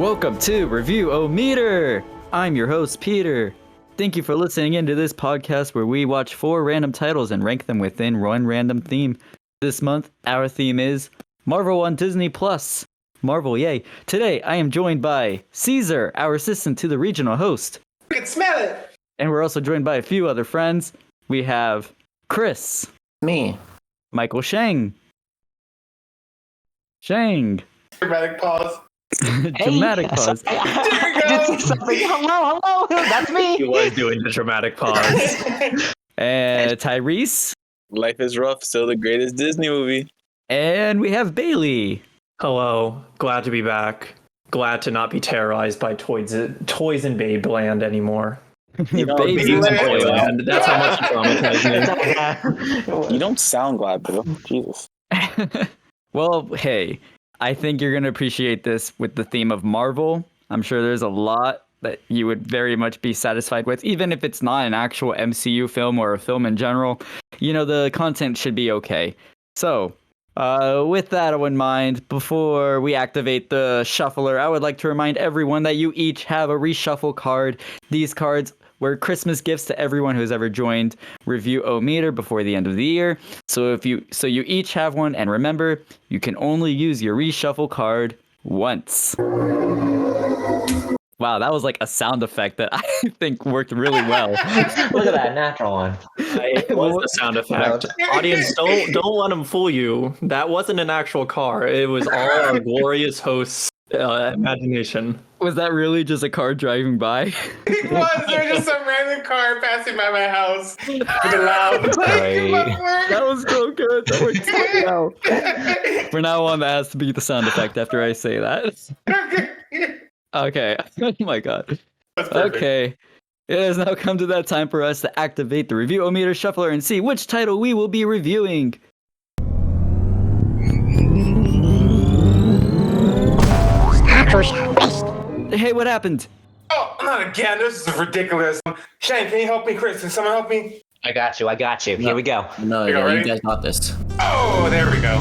Welcome to Review-O-Meter! I'm your host, Peter. Thank you for listening into this podcast where we watch 4 random titles and rank them within one random theme. This month, our theme is Marvel on Disney+. Marvel, yay. Today, I am joined by Caesar, our assistant to the regional host. I can smell it! And we're also joined by a few other friends. We have Chris. Me. Michael Shang. Shang. Dramatic pause. Dramatic pause. I did say something. Hello, that's me. He was doing the dramatic pause. And Tyrese. Life is Rough, still the greatest Disney movie. And we have Bailey. Hello, glad to be back. Glad to not be terrorized by toys in Babeland anymore. You know, Baby Baby's in Land. Toyland. That's how much you traumatized me. You don't sound glad, bro. Jesus. Well, hey, I think you're going to appreciate this with the theme of Marvel. I'm sure there's a lot that you would very much be satisfied with, even if it's not an actual MCU film or a film in general. You know, the content should be okay. So, with that in mind, before we activate the shuffler, I would like to remind everyone that you each have a reshuffle card. These cards were Christmas gifts to everyone who's ever joined Review-O-Meter before the end of the year. So you each have one, and remember, you can only use your reshuffle card once. Wow, that was like a sound effect that I think worked really well. Look at that natural one. It was the sound effect. Audience, don't let him fool you. That wasn't an actual car. It was all our glorious host's imagination. Was that really just a car driving by? It was. There was just some random car passing by my house. With a loud. That was so good. That worked so well. From now on, that has to be the sound effect after I say that. Okay. Oh my god. Okay. It has now come to that time for us to activate the Review-O-Meter shuffler and see which title we will be reviewing. Hey, what happened? Oh, not again. This is ridiculous. Shane, can you help me? Chris, can someone help me? I got you. Here we go. No, You yeah, ready? you guys got this. Oh, there we go.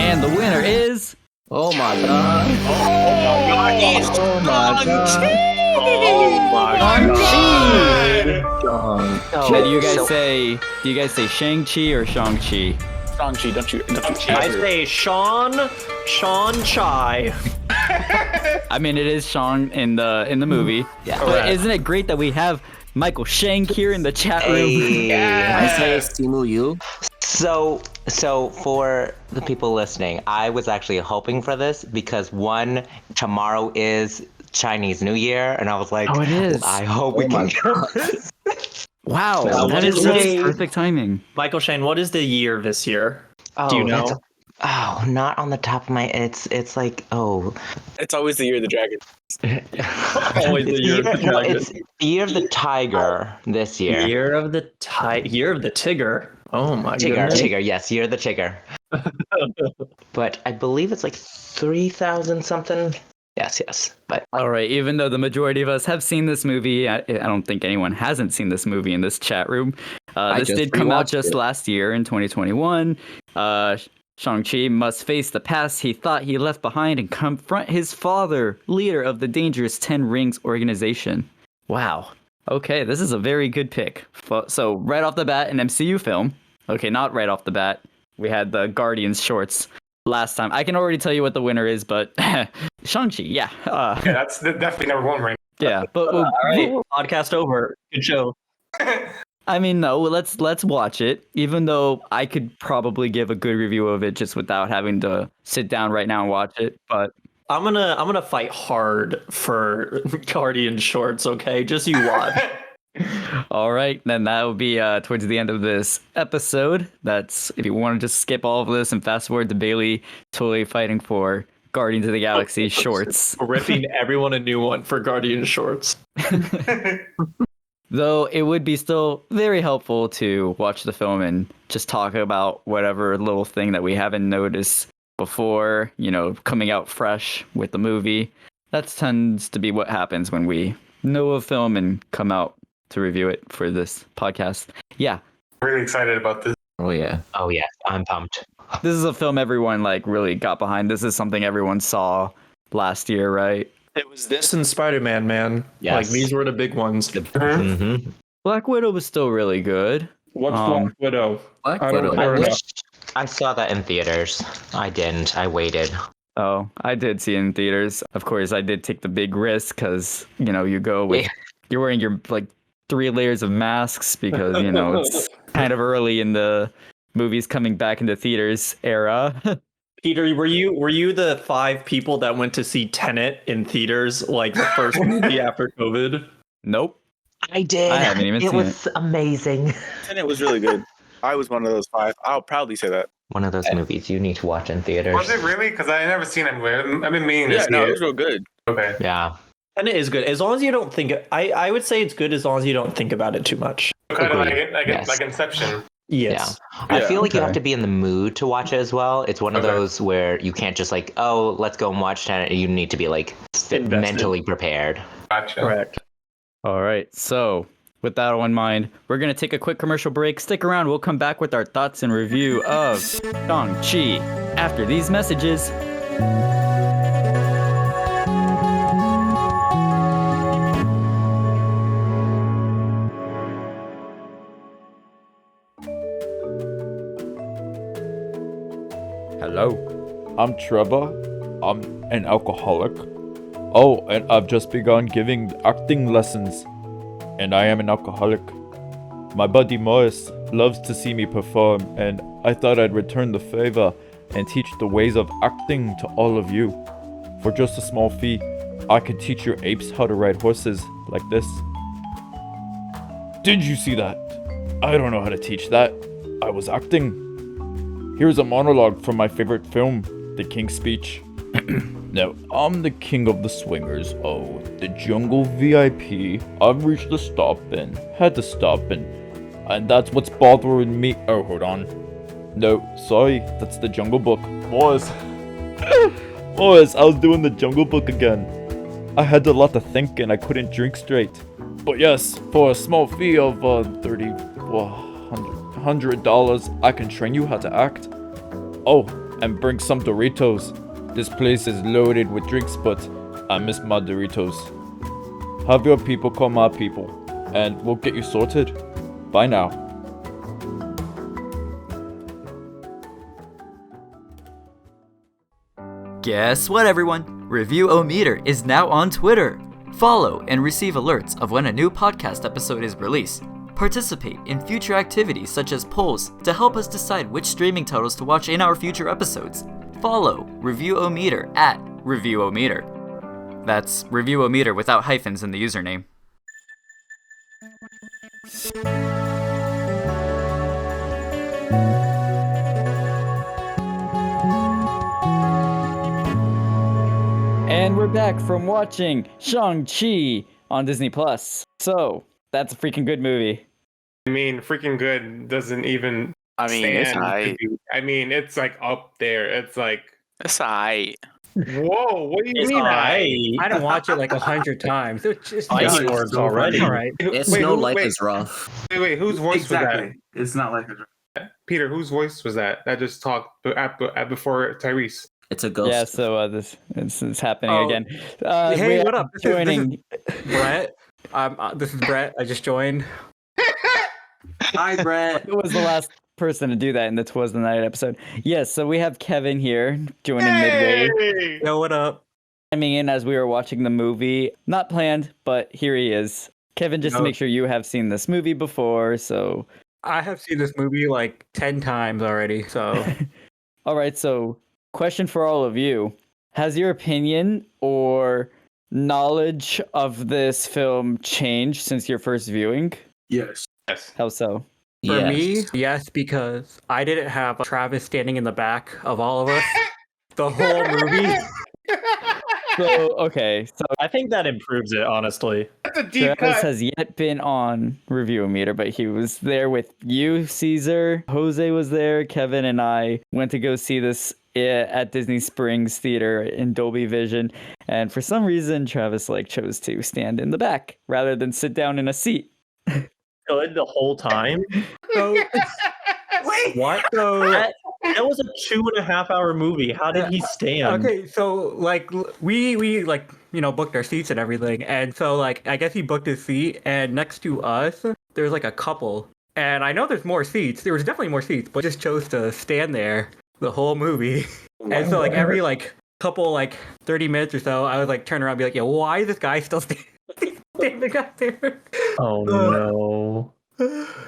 And the winner is... Oh my god. Oh my Now, do you guys say Shang-Chi or Shang-Chi? Shang-Chi, don't you I say Sean Chai. I mean, it is Shang in the movie. Yeah. But isn't it great that we have Michael Shang here in the chat room? I say Simu Yu. So for the people listening, I was actually hoping for this because tomorrow is Chinese New Year, and I was like, Oh, it is. I hope we can get this. Wow, Well, that what is is just it? perfect timing. Michael Shane, what is the year this year? Do you know? Not on the top of my. It's like It's always the year of the dragon. Always the year of the dragon. It's the year of the tiger this year. Year of the Tigger. Oh my Tigger, goodness. yes, year of the Tigger. But I believe it's like 3,000 something. Yes. But All right, even though the majority of us have seen this movie, I don't think anyone hasn't seen this movie in this chat room. This just did come out rewatched just it. last year in 2021. Shang-Chi must face the past he thought he left behind and confront his father, leader of the dangerous Ten Rings organization. Wow. Okay, this is a very good pick. So right off the bat, an MCU film. Okay, not right off the bat. We had the Guardians shorts last time. I can already tell you what the winner is, but Shang-Chi, yeah. Yeah, that's definitely number one right Yeah, but All right, podcast over. Good show. now. I mean, no, let's watch it. Even though I could probably give a good review of it just without having to sit down right now and watch it. But I'm gonna fight hard for Guardian shorts. Okay, just you watch. all right, then that will be towards the end of this episode. That's if you want to just skip all of this and fast forward to Bailey totally fighting for Guardians of the Galaxy shorts. Ripping everyone a new one for Guardian shorts. Though it would be still very helpful to watch the film and just talk about whatever little thing that we haven't noticed before, coming out fresh with the movie. That tends to be what happens when we know a film and come out to review it for this podcast. Yeah. Really excited about this. Oh yeah. Oh yes, I'm pumped. This is a film everyone like really got behind. This is something everyone saw last year, right? It was this and Spider-Man, man. Yes. Like these were the big ones. Mm-hmm. Black Widow was still really good. What's Black Widow? Black I don't Widow. I care wish enough. I saw that in theaters. I didn't. I waited. Oh, I did see it in theaters. Of course, I did take the big risk because you go with you're wearing your like 3 layers of masks because it's kind of early in the movies coming back into theaters era. Peter, were you the 5 people that went to see Tenet in theaters like the first movie after COVID? Nope. I did. I haven't even it seen was amazing. Tenet was really good. I was one of those 5. I'll proudly say that. One of those movies you need to watch in theaters. Was it really? Because I never seen it. I've been meaning to Yeah, see no, it. it was real good. Okay. Yeah. Tenet is good as long as you don't think. I would say it's good as long as you don't think about it too much. Kind of Agreed. Yes. like Inception. Yes. I feel like you okay. have to be in the mood to watch it as well. It's one of Okay. those where you can't just like, oh, let's go and watch Tenet. You need to be like Invested. mentally prepared. Gotcha. Correct. All right. So, with that all in mind, we're going to take a quick commercial break. Stick around. We'll come back with our thoughts and review of Shang-Chi after these messages. Hello, I'm Trevor. I'm an alcoholic. Oh, and I've just begun giving acting lessons. And I am an alcoholic. My buddy Morris loves to see me perform, and I thought I'd return the favor and teach the ways of acting to all of you. For just a small fee, I could teach your apes how to ride horses like this. Did you see that? I don't know how to teach that. I was acting. Here's a monologue from my favorite film, The King's Speech. Now, I'm the king of the swingers. Oh, the jungle VIP. I've reached the stop and had to stop and that's what's bothering me. Oh, hold on. No, sorry, that's the Jungle Book. Morris. Morris, I was doing the Jungle Book again. I had a lot to think and I couldn't drink straight. But yes, for a small fee of $100, I can train you how to act. Oh, and bring some Doritos. This place is loaded with drinks, but I miss my Doritos. Have your people call my people, and we'll get you sorted. Bye now. Guess what, everyone? Review-O-Meter is now on Twitter. Follow and receive alerts of when a new podcast episode is released. Participate in future activities such as polls to help us decide which streaming titles to watch in our future episodes. Follow Review-O-Meter at Review-O-Meter. That's Review-O-Meter without hyphens in the username. And we're back from watching Shang-Chi on Disney Plus. So, that's a freaking good movie. I mean, freaking good doesn't even. I mean, it's stand to aight. be- I mean, it's like up there. It's like, It's aight. whoa, what do you It's mean? aight. I don't watch it like 100 times. It's just Ice done. Lords already. All right. It's Wait, no who- life wait, is rough. wait, whose voice Exactly. It's not like a was that? Peter, whose voice was that? That just talked before Tyrese. It's a ghost. Yeah, so this is happening Oh, again. hey, we what are up? This is Joining. Brett. This is Brett. I just joined. Hi, Brett. Who was the last person to do that in the Twas the Night episode? Yes, so we have Kevin here joining midway. Hey! Yo, what up? Chiming in as we were watching the movie. Not planned, but here he is. Kevin, just to No. make sure you have seen this movie before, so... I have seen this movie like 10 times already, so All right, so question for all of you. Has your opinion or knowledge of this film changed since your first viewing? Yes. Yes. How so? for Yes. me, yes, because I didn't have Travis standing in the back of all of us the whole movie. So, okay, so I think that improves it, honestly. That's a deep Travis cut. has yet been on Review Meter, but he was there with you, Caesar. Jose was there. Kevin and I went to go see this at Disney Springs Theater in Dolby Vision, and for some reason, Travis chose to stand in the back rather than sit down in a seat. Good the whole time. So, Wait, What? That was a 2.5 hour movie. How did he stand? Okay, so like we like booked our seats and everything, and so like I guess he booked his seat, and next to us there's like a couple, and I know there's more seats. There was definitely more seats, but just chose to stand there the whole movie, and so like every like couple like 30 minutes or so, I would like turn around and be like, "Yo, why is this guy still standing out there?" Oh no.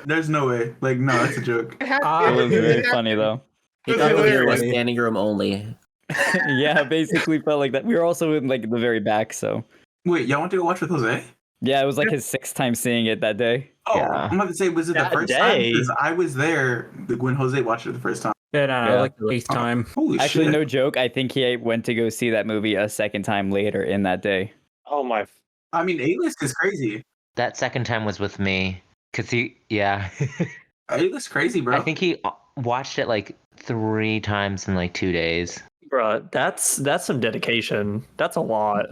There's no way. Like, no, that's a joke. It was very funny though. He It thought was the beer was funny. standing room only. Yeah, basically felt like that. We were also in like the very back, so Wait, y'all want to go watch with Jose? yeah, it was like his 6th time seeing it that day. Oh, Yeah. I'm about to say, was it the That first time? day? Because I was there when Jose watched it the first time. Yeah, no, Yeah. like the 8th time. Holy Actually, shit. no joke. I think he went to go see that movie a second time later in that day. Oh my. I mean, A-list is crazy. That second time was with me. Cause yeah. A-list crazy, bro. I think he watched it like 3 times in like 2 days. Bruh, that's some dedication. That's a lot.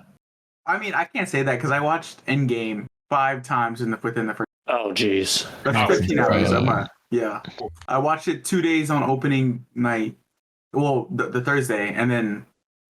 I mean, I can't say that because I watched Endgame 5 times within the first. Oh jeez. That's 15 hours. insane. Yeah. I watched it 2 days on opening night. Well, the Thursday, and then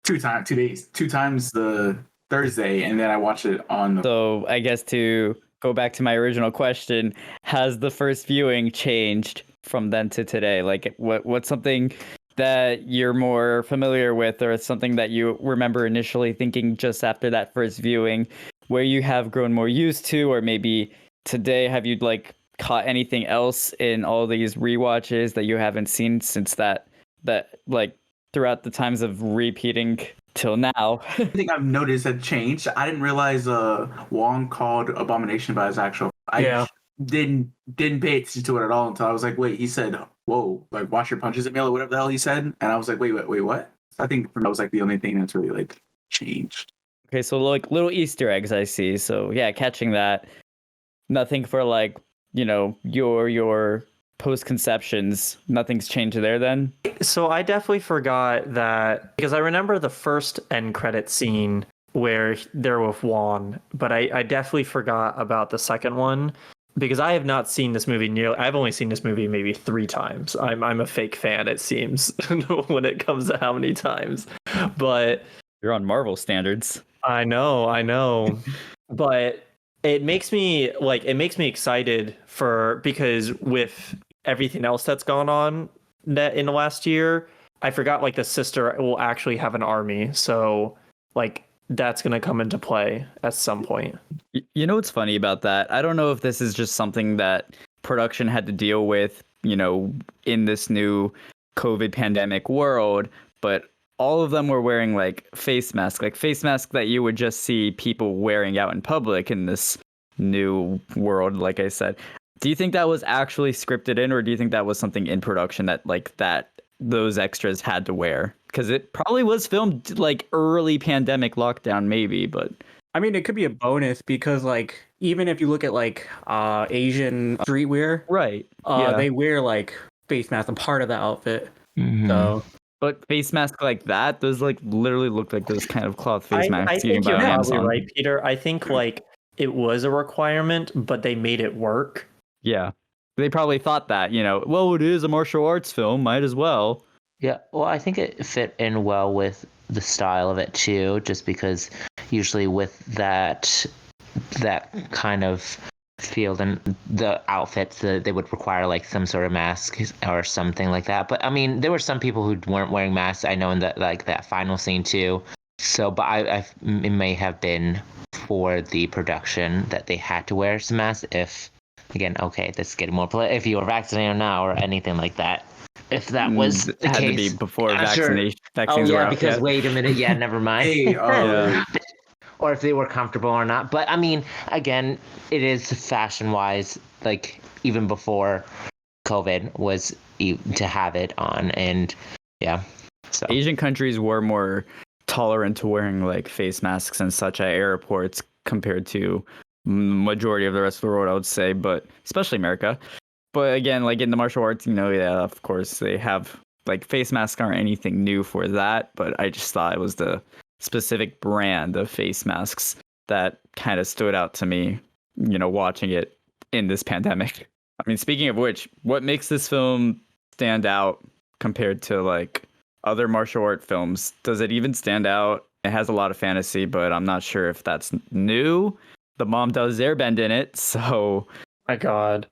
2 days. 2 times the Thursday, and then I watched it on the. So I guess to go back to my original question, has the first viewing changed from then to today? Like, what's something that you're more familiar with, or something that you remember initially thinking just after that first viewing, where you have grown more used to, or maybe today have you like caught anything else in all these rewatches that you haven't seen since that like throughout the times of repeating till now? I think I've noticed had changed. I didn't realize Wong called Abomination by his actual. I didn't pay attention to it at all until I was like, wait, he said, whoa, like wash your punches, Emil, or whatever the hell he said, and I was like, wait, what? I think that was like the only thing that's really like changed. Okay, so like little Easter eggs I see. So yeah, catching that. Nothing for like, your post-conceptions. Nothing's changed there then? So I definitely forgot that because I remember the first end credit scene where they're with Juan, but I definitely forgot about the second one because I have not seen this movie nearly. I've only seen this movie maybe 3 times. I'm a fake fan, it seems, when it comes to how many times. But You're on Marvel standards. I know. But it makes me excited because with everything else that's gone on in the last year, I forgot like the sister will actually have an army. So like that's going to come into play at some point. You know what's funny about that? I don't know if this is just something that production had to deal with, in this new COVID pandemic world, but all of them were wearing like face masks that you would just see people wearing out in public in this new world, like I said. Do you think that was actually scripted in, or do you think that was something in production that those extras had to wear? Because it probably was filmed like early pandemic lockdown, maybe, but I mean, it could be a bonus because, like, even if you look at like Asian streetwear, right, they wear like face masks, and part of the outfit. Mhm. So, but face masks like that, those like literally look like those kind of cloth face masks I you can think buy you're on probably Amazon. right, Peter. I think like it was a requirement, but they made it work. Yeah, they probably thought that, well, it is a martial arts film, might as well. Yeah, well, I think it fit in well with the style of it too, just because usually with that kind of field and the outfits, they would require like some sort of mask or something like that. But I mean, there were some people who weren't wearing masks. I know in that final scene too. So, but it may have been for the production that they had to wear some masks. If again, okay, this is getting more if you were vaccinated now or anything like that. If that was the had case, to be before sure. vaccines were out because yet. wait a minute, yeah, never mind. Hey, Yeah. Or if they were comfortable or not. But I mean, again, it is fashion-wise, like even before COVID was to have it on, and yeah. So Asian countries were more tolerant to wearing like face masks and such at airports compared to majority of the rest of the world, I would say, but especially America. But again, like in the martial arts, yeah, of course they have like face masks aren't anything new for that, but I just thought it was the specific brand of face masks that kind of stood out to me, watching it in this pandemic. I mean, speaking of which, what makes this film stand out compared to like other martial art films? Does it even stand out? It has a lot of fantasy, but I'm not sure if that's new. The mom does airbend in it, so My God.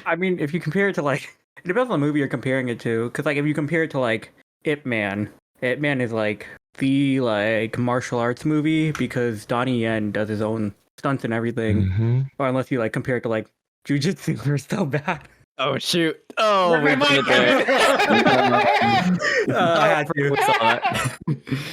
I mean, if you compare it to like, it depends on the movie you're comparing it to. Because like, if you compare it to like Ip Man, Ip Man is like the like martial arts movie because Donnie Yen does his own stunts and everything. Mm-hmm. Or unless you like compare it to like Jujutsu, or so bad. oh shoot! Oh, we did it there. I had to. We saw that.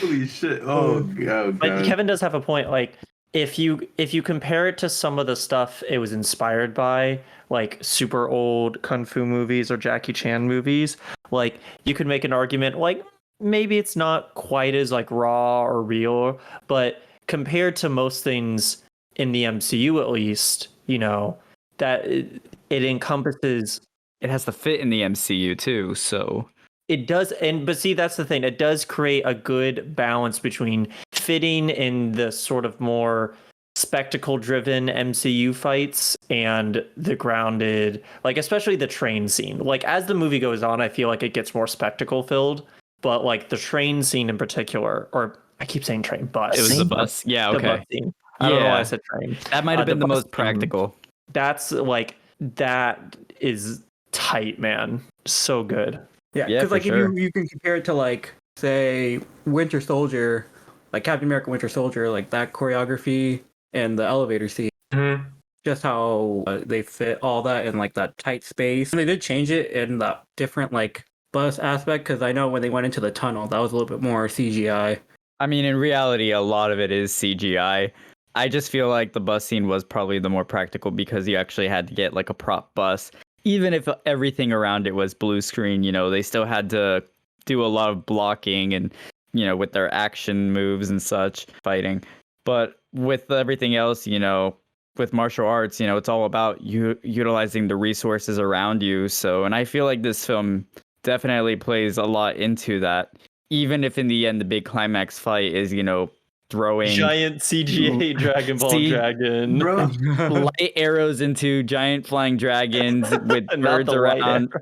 Holy shit! Oh god. But Kevin does have a point. Like, if you compare it to some of the stuff it was inspired by, like super old kung fu movies or Jackie Chan movies, like you could make an argument like maybe it's not quite as like raw or real, but compared to most things in the MCU, at least, you know, that it encompasses. It has to fit in the MCU too, so It does, but see, that's the thing. It does create a good balance between fitting in the sort of more spectacle-driven MCU fights and the grounded, like especially the train scene. Like as the movie goes on, I feel like it gets more spectacle-filled, but like the train scene in particular, or I keep saying train, bus. it was the bus. Yeah, The okay. bus scene. I don't know why I said train. That might have been the bus most scene, practical. That's like that is tight, man. So good. Yeah, Yeah, because for like sure. if you can compare it to like say Winter Soldier, like Captain America Winter Soldier, like that choreography and the elevator scene, Mhm. just how they fit all that in like that tight space. And they did change it in the different like bus aspect because I know when they went into the tunnel, that was a little bit more CGI. I mean, in reality, a lot of it is CGI. I just feel like the bus scene was probably the more practical because you actually had to get like a prop bus. Even if everything around it was blue screen, you know, they still had to do a lot of blocking and, you know, with their action moves and such, fighting. But with everything else, you know, with martial arts, you know, it's all about you utilizing the resources around you. So, and I feel like this film definitely plays a lot into that. Even if in the end the big climax fight is, you know, throwing Giant CGA Dragon Ball See, dragon. Bro, light arrows into giant flying dragons with Not birds the light around.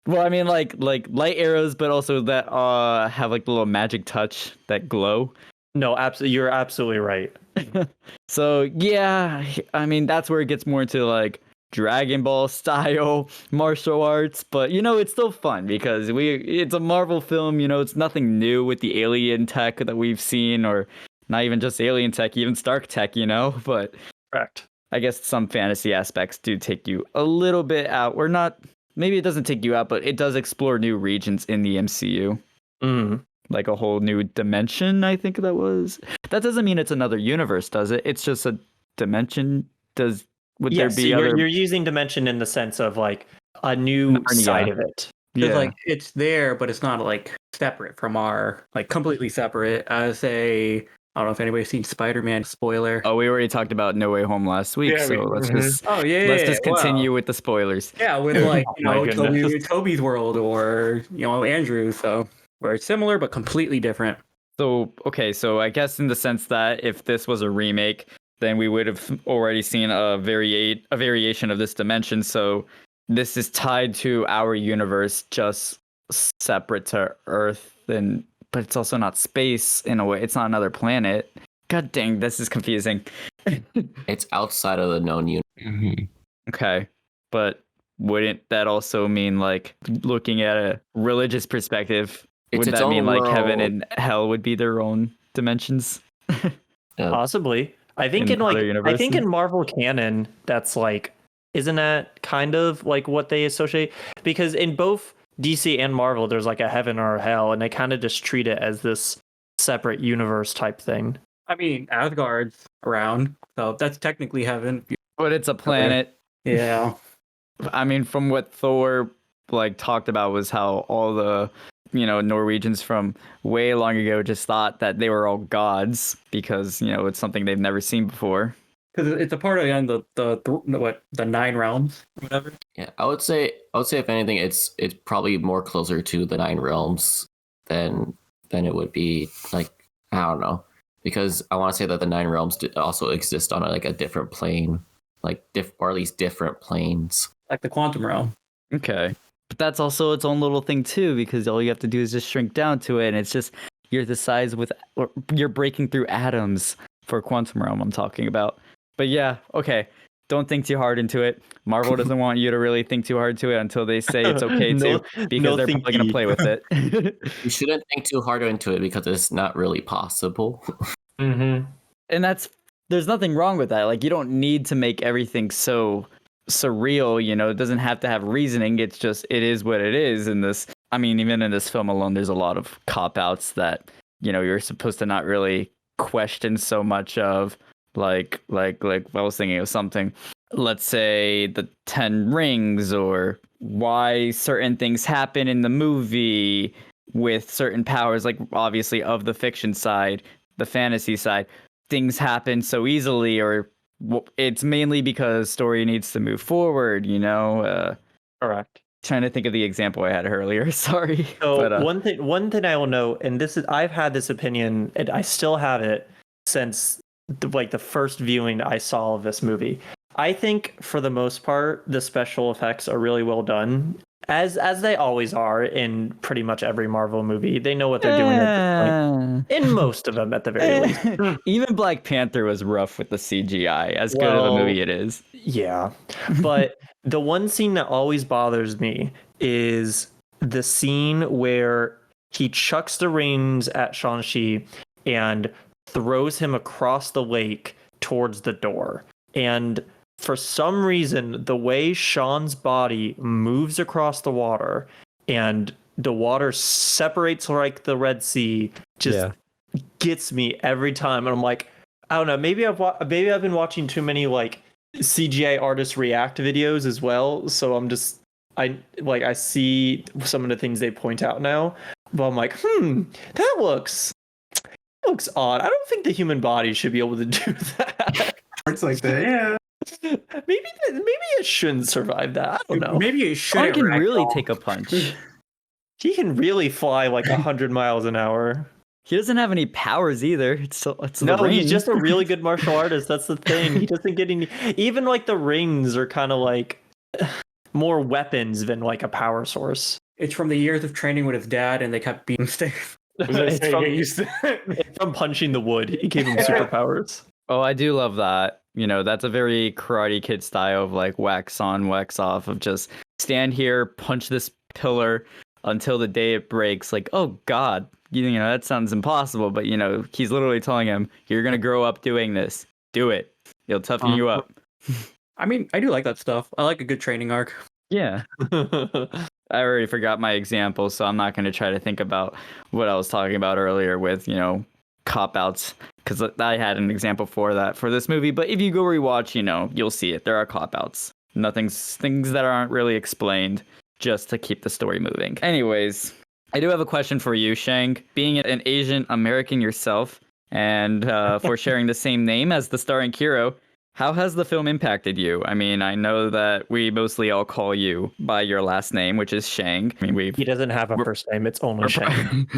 Well, I mean like light arrows, but also that have like the little magic touch that glow. No, absolutely, you're absolutely right. So yeah, I mean that's where it gets more into like Dragon Ball style martial arts, but you know it's still fun because it's a Marvel film, you know, it's nothing new with the alien tech that we've seen, or not even just alien tech, even Stark tech, you know, but Correct. I guess some fantasy aspects do take you a little bit out. Or not, maybe it doesn't take you out, but it does explore new regions in the MCU. Mm. Like a whole new dimension, I think that was. That doesn't mean it's another universe, does it? It's just a dimension. Would there Yes, be so other you're using dimension in the sense of like a new Narnia. side of it. Because Yeah. like it's there, but it's not like separate from our like completely separate. As a I don't know if anybody's seen Spider-Man. Spoiler. Oh, we already talked about No Way Home last week, Yeah, so let's just Oh yeah, let's yeah, just wow. continue with the spoilers. Yeah, with like Oh my goodness. Toby's world or Andrew. So very similar but completely different. So okay, so I guess in the sense that if this was a remake, then we would have already seen a variation of this dimension. So this is tied to our universe, just separate to Earth, but it's also not space in a way. It's not another planet. God dang, this is confusing. It's outside of the known universe. Mm-hmm. Okay, but wouldn't that also mean like looking at a religious perspective? It's Would its that own mean like heaven world. and hell would be their own dimensions? Possibly. I think In in like other I think universes? in Marvel canon, that's like isn't that kind of like what they associate? Because in both DC and Marvel, there's like a heaven or a hell, and they kind of just treat it as this separate universe type thing. I mean, Asgard's around, so that's technically heaven. But it's a planet. Yeah. I mean, from what Thor like talked about was how all the Norwegians from way long ago just thought that they were all gods because it's something they've never seen before. Because it's a part of the 9 realms, whatever. Yeah, I would say if anything, it's probably more closer to the 9 realms than it would be like, I don't know, because I want to say that the 9 realms also exist on a different plane, or at least different planes. Like the quantum realm. Okay. But that's also its own little thing too, because all you have to do is just shrink down to it, and it's just you're the size with, or you're breaking through atoms for quantum realm. I'm talking about. But yeah, okay. Don't think too hard into it. Marvel doesn't want you to really think too hard to it until they say it's okay No- to, because no they're probably gonna thinky. play with it. You shouldn't think too hard into it because it's not really possible. Mm-hmm. And there's nothing wrong with that. Like, you don't need to make everything so surreal, you know. It doesn't have to have reasoning. It's just, it is what it is. In this, I mean, even in this film alone, there's a lot of cop outs that, you know, you're supposed to not really question so much of. Like I was thinking of something, let's say the 10 rings, or why certain things happen in the movie with certain powers, like obviously of the fiction side, the fantasy side, things happen so easily, or it's mainly because story needs to move forward, you know. Correct. Trying to think of the example I had earlier. Sorry. So But one thing I will note, and this is, I've had this opinion, and I still have it since the first viewing I saw of this movie. I think for the most part, the special effects are really well done, as they always are in pretty much every Marvel movie. They know what they're doing at this point. In most of them, at the very least. Even Black Panther was rough with the CGI, as good of a movie it is. Yeah. But the one scene that always bothers me is the scene where he chucks the reins at Shang-Chi and throws him across the lake towards the door. And for some reason, the way Sean's body moves across the water and the water separates like the Red Sea just gets me every time. And I'm like, I don't know, maybe I've been watching too many like CGI artists react videos as well. So I see some of the things they point out now, but I'm like, that looks odd. I don't think the human body should be able to do that. It's like that, yeah. Maybe it shouldn't survive that. I don't know. Maybe it Sean shouldn't. can really take a punch. He can really fly like 100 miles an hour. He doesn't have any powers either. It's No, the he's ring. just a really good martial artist. That's the thing. He doesn't get any. Even like the rings are kind of like more weapons than like a power source. It's from the years of training with his dad, and they kept beating Steve. It's from punching the wood. He gave him superpowers. Oh, I do love that. You know, that's a very Karate Kid style of like wax on, wax off, of just stand here, punch this pillar until the day it breaks. Like, oh God, you know, that sounds impossible. But, you know, he's literally telling him, you're going to grow up doing this. Do it. It'll toughen you up. I mean, I do like that stuff. I like a good training arc. Yeah. I already forgot my example, so I'm not going to try to think about what I was talking about earlier with, you know, cop-outs, because I had an example for that for this movie. But if you go rewatch, you know, you'll see it. There are cop-outs. Things that aren't really explained, just to keep the story moving. Anyways, I do have a question for you, Shang. Being an Asian American yourself, and for sharing the same name as the starring hero, how has the film impacted you? I mean, I know that we mostly all call you by your last name, which is Shang. I mean, He doesn't have a first name. It's only Shang.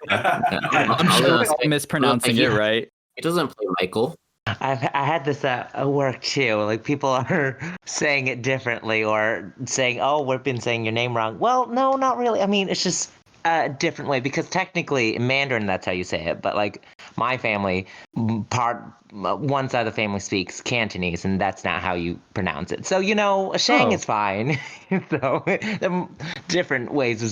I'm sure we're all mispronouncing it, right? He doesn't play Michael. I had this at work too. Like people are saying it differently or saying, "Oh, we've been saying your name wrong." Well, no, not really. I mean, it's just a different way because technically in Mandarin that's how you say it. But like my family, one side of the family speaks Cantonese, and that's not how you pronounce it. So you know, Shang is fine. So different ways of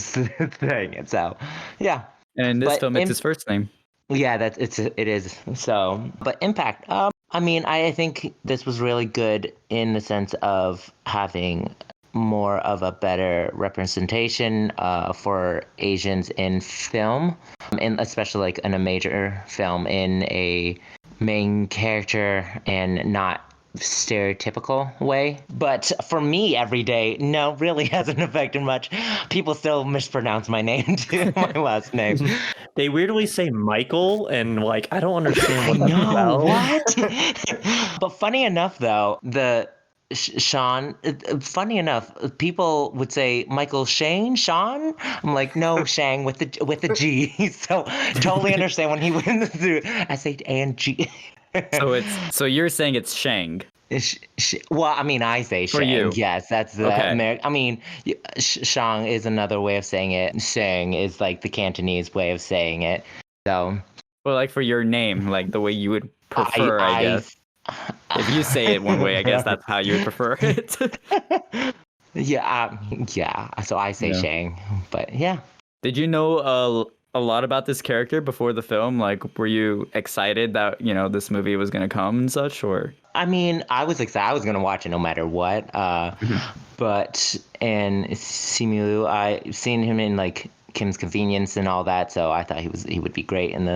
saying it. So yeah. And in this film, it's his first name. Yeah, it is. So, but impact. I mean, I think this was really good in the sense of having more of a better representation for Asians in film, and especially like in a major film, in a main character and not stereotypical way. But for me every day, no, really hasn't affected much. People still mispronounce my name too, my last name. They weirdly say Michael, and like I don't understand what that's about. What? But funny enough, though, Sean. Funny enough, people would say Michael Sean. I'm like, no, Shang with the G. So totally understand when he went through SH and G. So you're saying it's Shang. Well, I mean, I say For Shang. you. Yes, that's the Okay. I mean, Shang is another way of saying it. Shang is like the Cantonese way of saying it. So, Well, like for your name, like the way you would I prefer, I I guess. If you say it one way, I guess that's how you would prefer it. yeah, yeah. So I say Yeah. Shang, but yeah. Did you know a lot about this character before the film? Like, were you excited that, this movie was going to come and such, or? I mean, I was excited. I was gonna watch it no matter what. But in Simu, I seen him in like Kim's Convenience and all that, so I thought he would be great in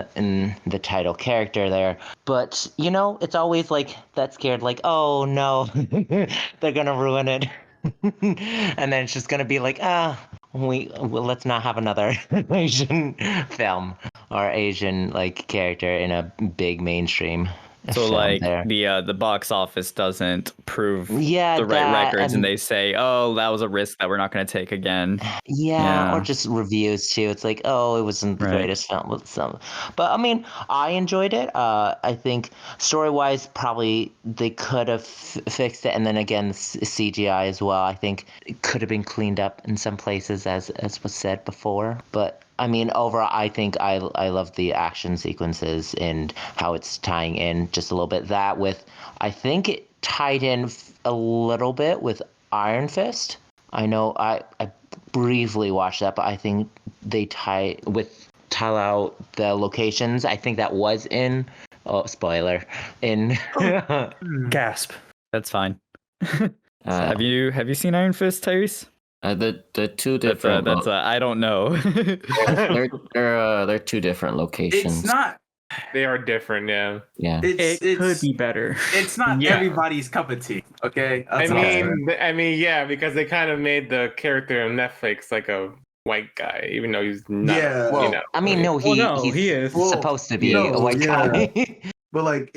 the title character there. But it's always like that scared, like, oh no, they're gonna ruin it, and then it's just gonna be like, well, let's not have another Asian film or Asian like character in a big mainstream So film like there. the box office doesn't prove Yeah, the right that records, and and they say, "Oh, that was a risk that we're not going to take again." yeah, or Yeah, just reviews too. It's like, oh, it wasn't the right. greatest film with some, but I mean, I enjoyed it. I think story-wise, probably they could have fixed it, and then again, CGI as well. I think it could have been cleaned up in some places, as was said before. But I mean, overall, I think I love the action sequences and how it's tying in just a little bit. That with, I think it tied in a little bit with Iron Fist. I know I briefly watched that, but I think they tie out the locations. I think that was in in Gasp. That's fine. So have you seen Iron Fist, Tyrese? The two different. I don't know. They're two different locations. It's not. They are different, yeah. Yeah. It could be better. It's not Yeah. everybody's cup of tea. Okay. That's all I'm saying. I mean, yeah, because they kind of made the character on Netflix like a white guy, even though he's not. Yeah. You know. I mean, no, he he's is. supposed to be No, a white yeah. guy. But like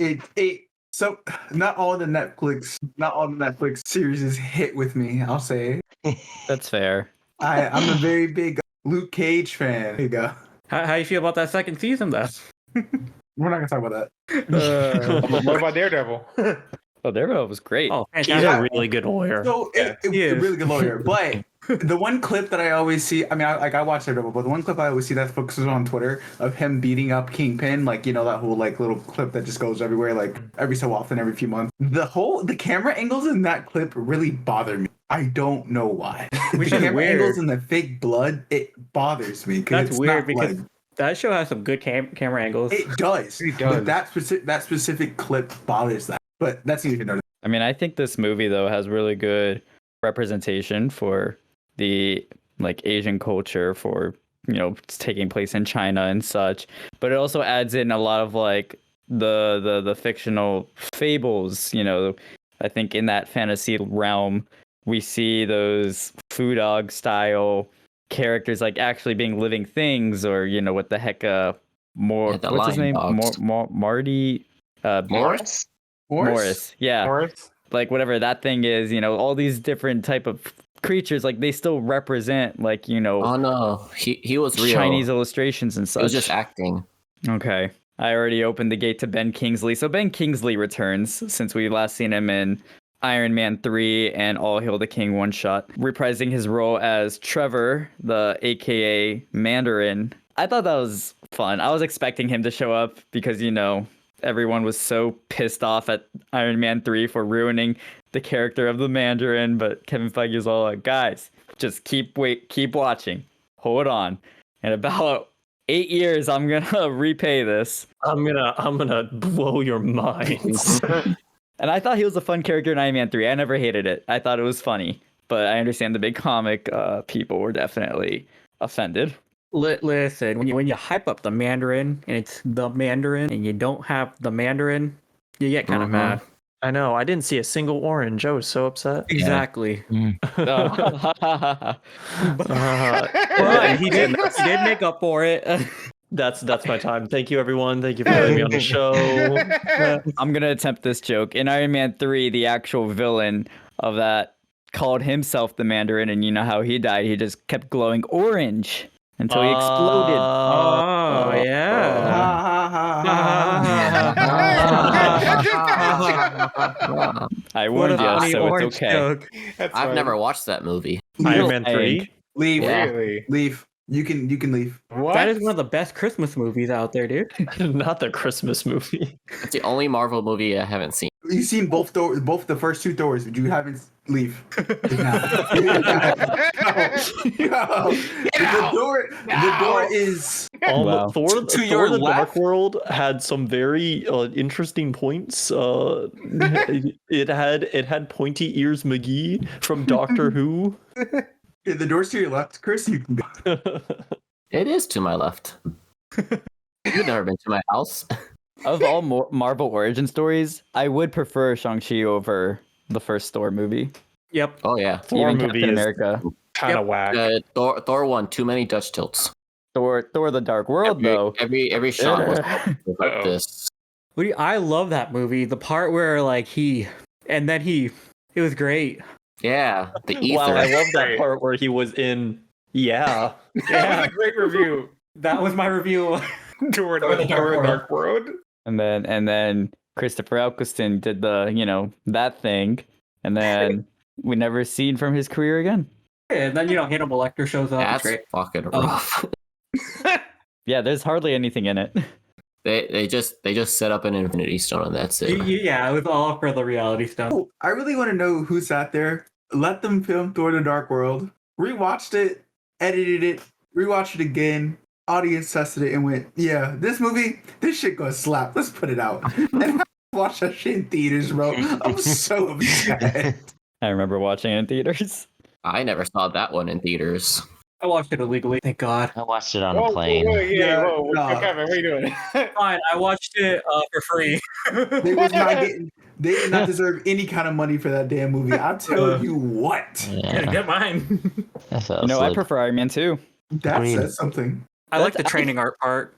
so not all the Netflix series hit with me. I'll say That's fair. I'm a very big Luke Cage fan. There you go. How you feel about that second season, though? We're not gonna talk about that. What about Daredevil? Oh, Daredevil was great. Oh, He's fantastic. a really good lawyer. So He a is. really good lawyer. But the one clip that I always see, I mean, I watch Daredevil, but the one clip I always see that focuses on Twitter of him beating up Kingpin, like that whole like little clip that just goes everywhere, like every so often, every few months. The camera angles in that clip really bother me. I don't know why. Which The is camera weird. angles and the fake blood, it bothers me. That's it's weird not because like, that show has some good camera angles. it does. It does. But that specific clip bothers that. But that's easy to notice. I mean, I think this movie though has really good representation for the like Asian culture, for it's taking place in China and such, but it also adds in a lot of like the fictional fables. I think in that fantasy realm we see those Fu Dog style characters like actually being living things, or what the heck, what's his name, Marty, Morris? Morris, yeah. Morris? Like whatever that thing is, all these different type of creatures, like they still represent like Oh no, he was real. Chinese illustrations and He such. was just acting. Okay, I already opened the gate to Ben Kingsley. So Ben Kingsley returns, since we last seen him in Iron Man 3 and All Hail the King one shot, reprising his role as Trevor, the AKA Mandarin. I thought that was fun. I was expecting him to show up because everyone was so pissed off at Iron Man 3 for ruining the character of the Mandarin, but Kevin Feige was all like, guys, just keep watching. Hold on. In about 8 years, I'm gonna repay this. I'm gonna blow your minds. And I thought he was a fun character in Iron Man 3. I never hated it. I thought it was funny. But I understand the big comic people were definitely offended. Listen, when you hype up the Mandarin and it's the Mandarin and you don't have the Mandarin, you get kind of mad. I know. I didn't see a single orange. I was so upset. Exactly. Oh. But he did make up for it. That's my time. Thank you, everyone. Thank you for having me on the show. I'm gonna attempt this joke. In Iron Man 3, the actual villain of that called himself the Mandarin, and you know how he died? He just kept glowing orange until he exploded. Oh, yeah. I What a warned you, funny so it's orange okay. joke. That's I've fine. never watched that movie. Iron You're Man lying. 3. Leave. Yeah. Really? Leave. You can leave. What? That is one of the best Christmas movies out there, dude. Not the Christmas movie. It's the only Marvel movie I haven't seen. You've seen both the first two Thors, but you haven't leave. Leave now. Go. The door is Wow. Thor, To your Thor: The left? Dark World had some very interesting points. It had pointy ears McGee from Doctor Who. the door's to your left, Chris. You can go. It is to my left. You've never been to my house. Of all Marvel origin stories, I would prefer Shang-Chi over the first Thor movie. Yep. Oh yeah. Thor Even movie Captain is America. kind of whack. Thor won too many Dutch tilts. Thor the Dark World, Every, though. every shot was like Uh-oh. this. I love that movie. The part where like it was great. Yeah, the ether. Wow, I love that part where he was in. Yeah. That was a great review. That was my review. Toward the Dark World. And then Christopher Eccleston did that thing, and then we never seen from his career again. And then Hannibal Lecter shows up. It's That's great. fucking rough. Yeah, there's hardly anything in it. They just set up an Infinity Stone and that's it. Yeah, it was all for the reality stuff. Oh, I really want to know who sat there, let them film Thor: The Dark World, rewatched it, edited it, rewatched it again. Audience tested it and went, yeah, this shit gonna slap. Let's put it out. And I watched that shit in theaters, bro. I'm so upset. I remember watching it in theaters. I never saw that one in theaters. I watched it illegally. Thank God. I watched it on a Whoa, plane. Yeah, whoa, nah. Kevin, what are you doing? Fine, I watched it for free. They did not deserve any kind of money for that damn movie. I'll tell you what. Gonna get mine. I fell I asleep. prefer Iron Man 2. That says something. I like the training art part.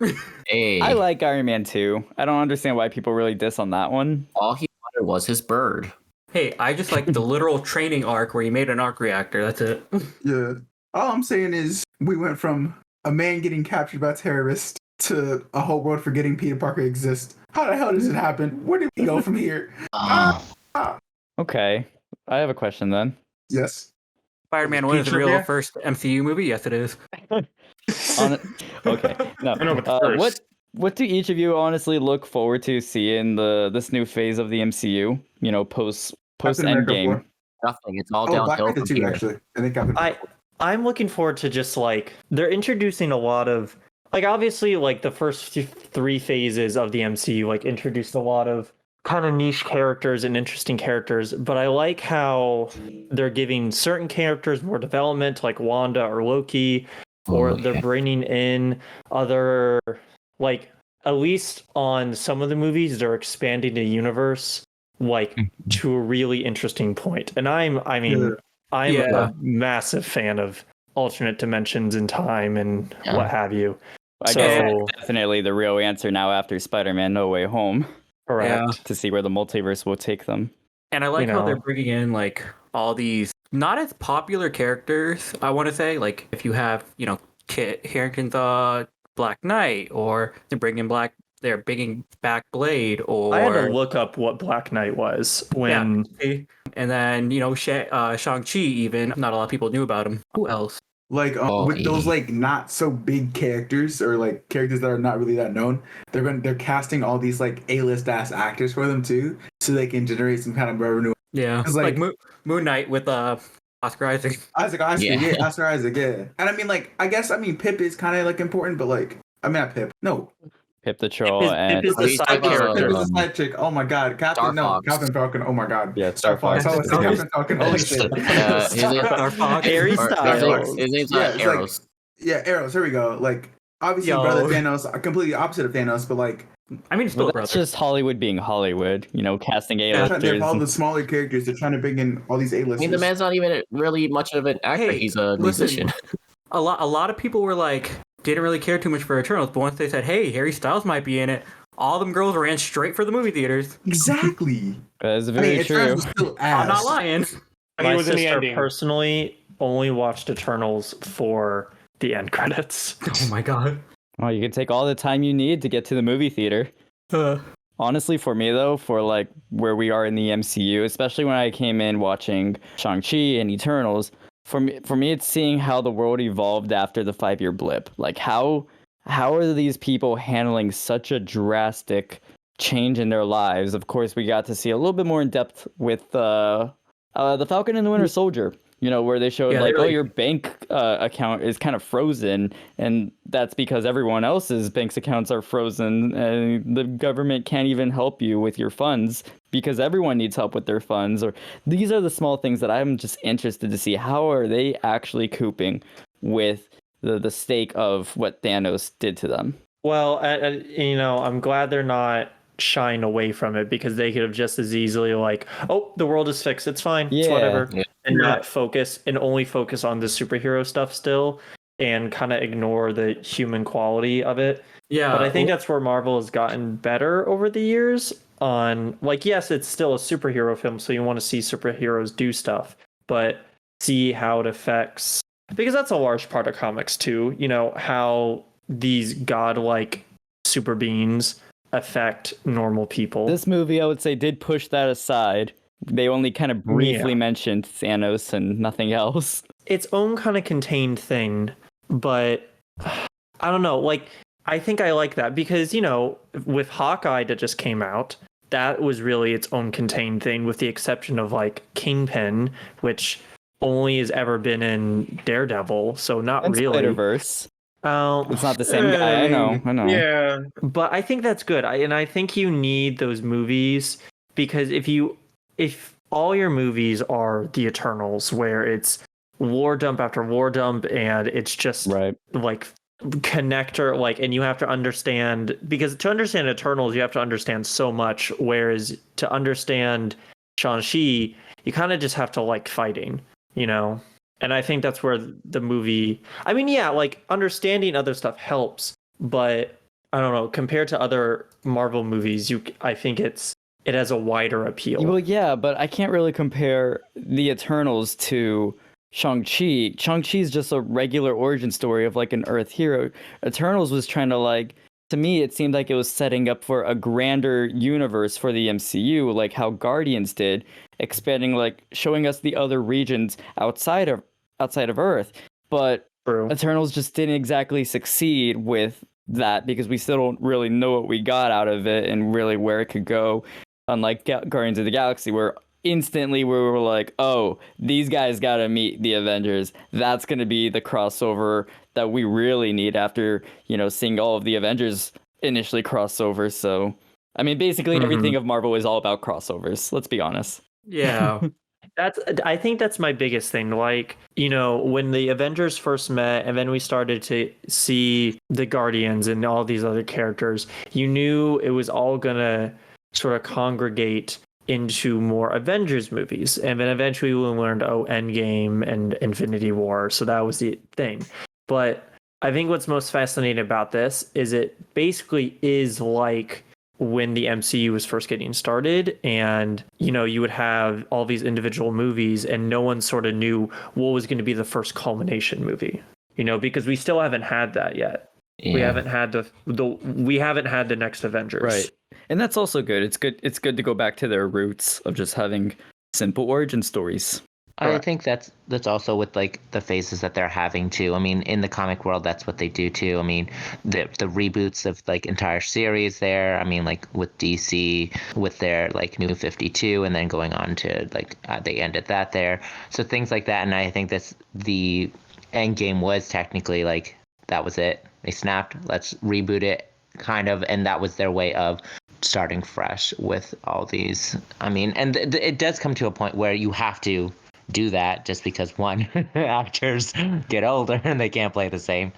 Hey, I like Iron Man 2. I don't understand why people really diss on that one. all he wanted was his bird. Hey, I just like the literal training arc where you made an arc reactor. That's it. Yeah. All I'm saying is we went from a man getting captured by terrorists to a whole world forgetting Peter Parker exists. How the hell does it happen? Where did we go from here? Okay, I have a question then. Yes. Spider-Man 1 is the real first MCU movie? Yes, it is. Okay, no. I know, but first. What do each of you honestly look forward to seeing this new phase of the MCU? Post Captain America Endgame. 4. Nothing. It's all Oh, Black downhill Panther from 2, here. actually. I think Captain I'm looking forward to just like they're introducing a lot of like obviously like the first three phases of the MCU like introduced a lot of kind of niche characters and interesting characters, but I like how they're giving certain characters more development like Wanda or Loki, or they're bringing in other like at least on some of the movies they're expanding the universe like to a really interesting point. And I'm a massive fan of alternate dimensions in time and what have you. I guess that's definitely the real answer now after Spider-Man No Way Home. Correct. To see where the multiverse will take them. And I like how they're bringing in like all these not as popular characters, I want to say. Like if you have, Kit Harington's Black Knight, or they're bringing back Blade, or I had to look up what Black Knight was when. Yeah. And then Shang-Chi, even not a lot of people knew about him. Who else? Like with those like not so big characters or like characters that are not really that known, they're casting all these like A-list ass actors for them too, so they can generate some kind of revenue. Yeah, like Moon Knight with Oscar Isaac. Oscar Isaac, yeah. And I mean Pip is kind of like important, but like not Pip. No. Pip the Troll Pip is the side character. Pip is the side chick. Oh my god, Captain Falcon. Oh my god. Yeah, Star Fox. Captain Falcon. Holy shit. Harry Styles. His name's Arrows. Arrows. Here we go. Like obviously, brother Thanos, completely opposite of Thanos, but like. I mean, it's still that's just Hollywood being Hollywood. Casting A-listers. All the smaller characters, they're trying to bring in all these A-listers. I mean, the man's not even really much of an actor. He's a musician. A lot of people were like. Didn't really care too much for Eternals, but once they said, hey, Harry Styles might be in it, all them girls ran straight for the movie theaters. Exactly. That's very true. I'm not lying. My sister personally only watched Eternals for the end credits. Oh my god. Well, you can take all the time you need to get to the movie theater. Honestly, for me though, for like where we are in the MCU, especially when I came in watching Shang-Chi and Eternals, for me, it's seeing how the world evolved after the 5-year blip. Like how are these people handling such a drastic change in their lives? Of course, we got to see a little bit more in depth with the Falcon and the Winter Soldier. Where they showed like, oh, your bank account is kind of frozen, and that's because everyone else's bank's accounts are frozen, and the government can't even help you with your funds because everyone needs help with their funds. Or these are the small things that I'm just interested to see. How are they actually coping with the stake of what Thanos did to them? Well, I'm glad they're not shying away from it, because they could have just as easily like, oh, the world is fixed, it's fine, it's whatever, and not focus and only focus on the superhero stuff still, and kind of ignore the human quality of it. Yeah, but I think that's where Marvel has gotten better over the years on, like, yes, it's still a superhero film, so you want to see superheroes do stuff, but see how it affects, because that's a large part of comics too, how these godlike super beings affect normal people. This movie, I would say, did push that aside. They only kind of briefly mentioned Thanos and nothing else. Its own kind of contained thing, but I don't know. Like, I think I like that because, with Hawkeye that just came out, that was really its own contained thing, with the exception of like Kingpin, which only has ever been in Daredevil, so not and really. Spider-Verse. It's not the same guy. I know. Yeah. But I think that's good. I think you need those movies, because if all your movies are the Eternals, where it's war dump after war dump, and it's just like connector, like, and you have to understand, because to understand Eternals, you have to understand so much. Whereas to understand Shang-Chi, you kind of just have to like fighting, And I think that's where the movie, I mean, yeah, like understanding other stuff helps, but I don't know, compared to other Marvel movies, I think it has a wider appeal. Well, yeah, but I can't really compare the Eternals to Shang-Chi. Shang-Chi is just a regular origin story of like an Earth hero. Eternals was trying to like, to me, it seemed like it was setting up for a grander universe for the MCU, like how Guardians did, expanding, like showing us the other regions outside of Earth. But Eternals just didn't exactly succeed with that, because we still don't really know what we got out of it and really where it could go. Unlike Guardians of the Galaxy, where instantly we were like, oh, these guys gotta meet the Avengers. That's gonna be the crossover that we really need after, seeing all of the Avengers initially crossover. So, I mean, basically everything of Marvel is all about crossovers. Let's be honest. Yeah. I think that's my biggest thing. Like, when the Avengers first met, and then we started to see the Guardians and all these other characters, you knew it was all gonna sort of congregate into more Avengers movies. And then eventually we learned, Endgame and Infinity War. So that was the thing. But I think what's most fascinating about this is it basically is like when the MCU was first getting started, and you would have all these individual movies and no one sort of knew what was going to be the first culmination movie, because we still haven't had that yet. We haven't had the next Avengers. Right. And that's also good. It's good to go back to their roots of just having simple origin stories. I think that's also with like the phases that they're having too. I mean, in the comic world, that's what they do too. I mean, the reboots of like entire series there. I mean, like with DC, with their like New 52, and then going on to like they ended that there. So things like that. And I think that's the Endgame was technically like that was it. They snapped. Let's reboot it, kind of, and that was their way of starting fresh with all these. I mean, and it does come to a point where you have to do that, just because one, actors get older and they can't play the same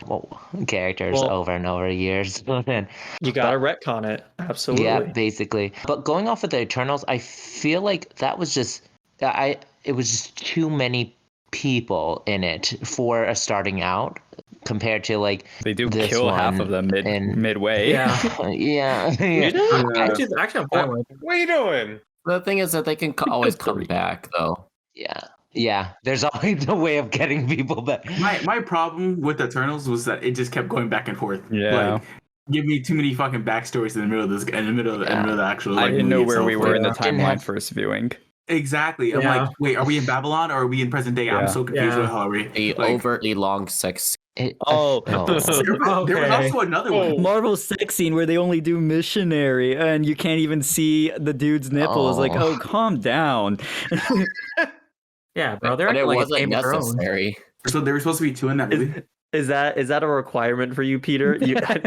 characters over and over years. You gotta retcon it. Absolutely. Yeah, basically. But going off of the Eternals, I feel like that was just it was just too many people in it for a starting out, compared to like they do kill half of them midway. Yeah. Actually, I'm fine with it. What are you doing? The thing is that they can always come back, though. Yeah. There's always a way of getting people back. My problem with Eternals was that it just kept going back and forth. Yeah. Like, give me too many fucking backstories in the middle of this, in the middle of the actual. Like, I didn't know movie where we itself. were in the Didn't timeline have- first viewing. Exactly. I'm Yeah. like, wait, are we in Babylon or are we in present day? Yeah. I'm so confused Yeah. with how are we. The Like, overtly long sex. Oh. there was Okay. also another one. Marvel's sex scene where they only do missionary and you can't even see the dude's nipples. Like, Oh. oh, calm down. Yeah, bro. They're But it acting like it's wasn't Game of Thrones. necessary. So there were supposed to be 2 in that movie. Is that a requirement for you, Peter? You have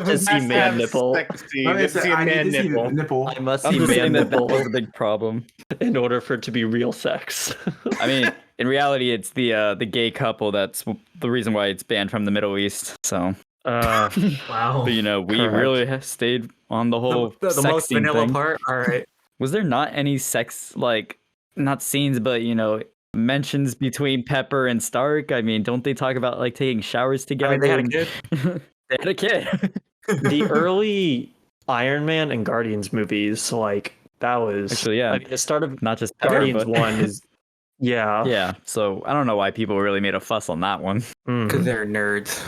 to see Has to man have nipple. sex scene. Like I Just said, see a I man need to see nipple. nipple. I must I'm see just man saying that nipple was a big problem. in order for it to be real sex. I mean, in reality, it's the gay couple that's the reason why it's banned from the Middle East. So, Wow. but, you know, we Correct. really have stayed on the whole The sex most scene vanilla thing. part. All right. Was there not any sex, like, not scenes, but, you know, mentions between Pepper and Stark? I mean, don't they talk about, like, taking showers I together? mean, they had a and- kid. They had a kid. The early Iron Man and Guardians movies, like that was Actually, yeah. I mean, the start of Not just Pepper, Guardians but... 1 is Yeah, so I don't know why people really made a fuss on that one. Because they're nerds.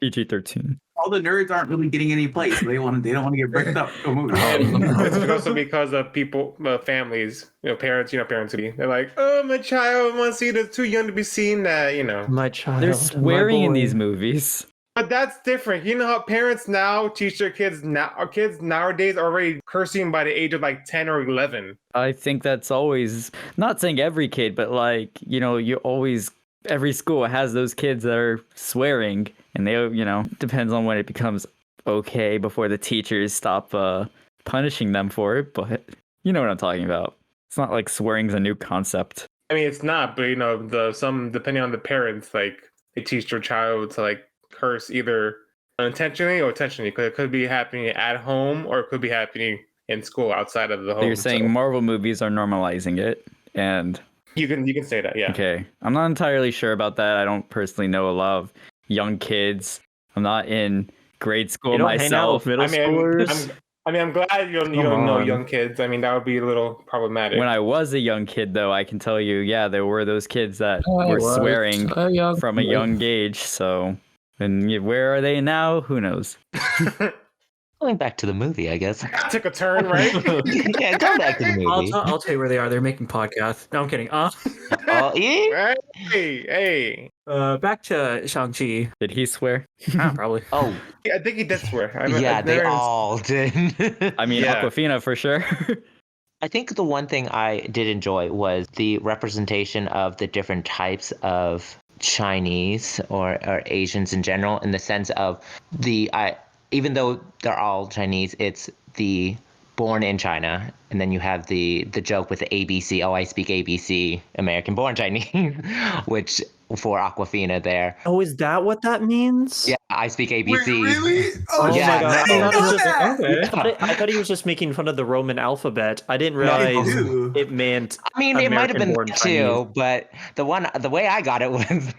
PG-13. All the nerds aren't really getting any place. They don't want to get bricked up to a movie. It's also because of people, families, parents, parents would be. They're like, oh, my child wants to see this, too young to be seeing that, My child. They're my swearing in boy. these movies. But that's different. You know how parents now teach their kids now. Our kids nowadays are already cursing by the age of like 10 or 11. I think that's always, not saying every kid, but like, you always, every school has those kids that are swearing, and they, depends on when it becomes okay before the teachers stop punishing them for it. But you know what I'm talking about. It's not like swearing's a new concept. I mean, it's not, but some depending on the parents, like they teach their child to like curse either unintentionally or intentionally, because it could be happening at home or it could be happening in school outside of the home. So you're saying Marvel movies are normalizing it, and you can say that, yeah. okay. I'm not entirely sure about that. I don't personally know a lot of young kids. I'm not in grade school You don't hang out myself. with middle schoolers. I'm glad you don't know young kids. I mean, that would be a little problematic. When I was a young kid, though, I can tell you, yeah, there were those kids that were swearing from a young age. So, and where are they now? Who knows? Going back to the movie, I guess. Took a turn, right? Yeah, go back to the movie. I'll tell you where they are. They're making podcasts. No, I'm kidding. Oh, yeah. Hey. Back to Shang-Chi. Did he swear? Probably. Oh, I think he did swear. yeah, I've they never- all did. I mean, Yeah. Aquafina for sure. I think the one thing I did enjoy was the representation of the different types of Chinese or Asians in general, in the sense of even though they're all Chinese, it's the born in China, and then you have the joke with the ABC. Oh, I speak ABC, American born Chinese, which for Aquafina there. Oh, is that what that means? Yeah, I speak ABC. Wait, really? Oh Yeah, my god! no. I thought it was just- Okay. I thought he was just making fun of the Roman alphabet. I didn't Yeah, they realize do. it meant. I mean, it might have been American-born that too, but the way I got it was,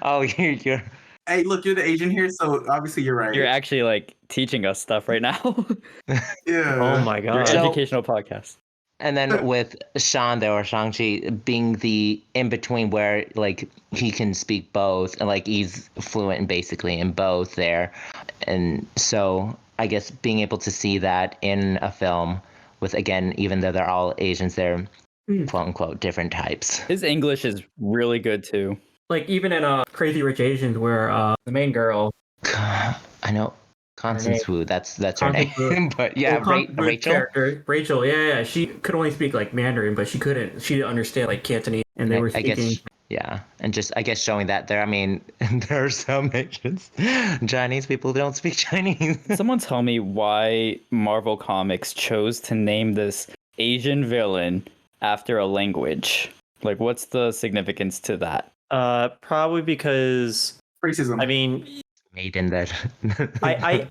oh, you're Hey, look, you're the Asian here, so obviously you're right. You're actually like teaching us stuff right now. Yeah. Oh my Your god! So- educational podcast. And then with Shan there, or Shang-Chi, being the in between where like he can speak both, and like he's fluent in basically in both there. And so I guess being able to see that in a film with, again, even though they're all Asians, they're quote unquote different types. His English is really good too. Like even in Crazy Rich Asians, where the main girl, I know Constance Wu, that's her Constance Wu. name. But yeah, Rachel. character, Rachel, yeah, she could only speak like Mandarin, but she didn't understand like Cantonese, and they were I speaking. guess, yeah, and just I guess showing that there. I mean, there are some Asians, Chinese people who don't speak Chinese. Someone tell me why Marvel Comics chose to name this Asian villain after a language. Like, what's the significance to that? Probably because Racism. I mean, Made in that. I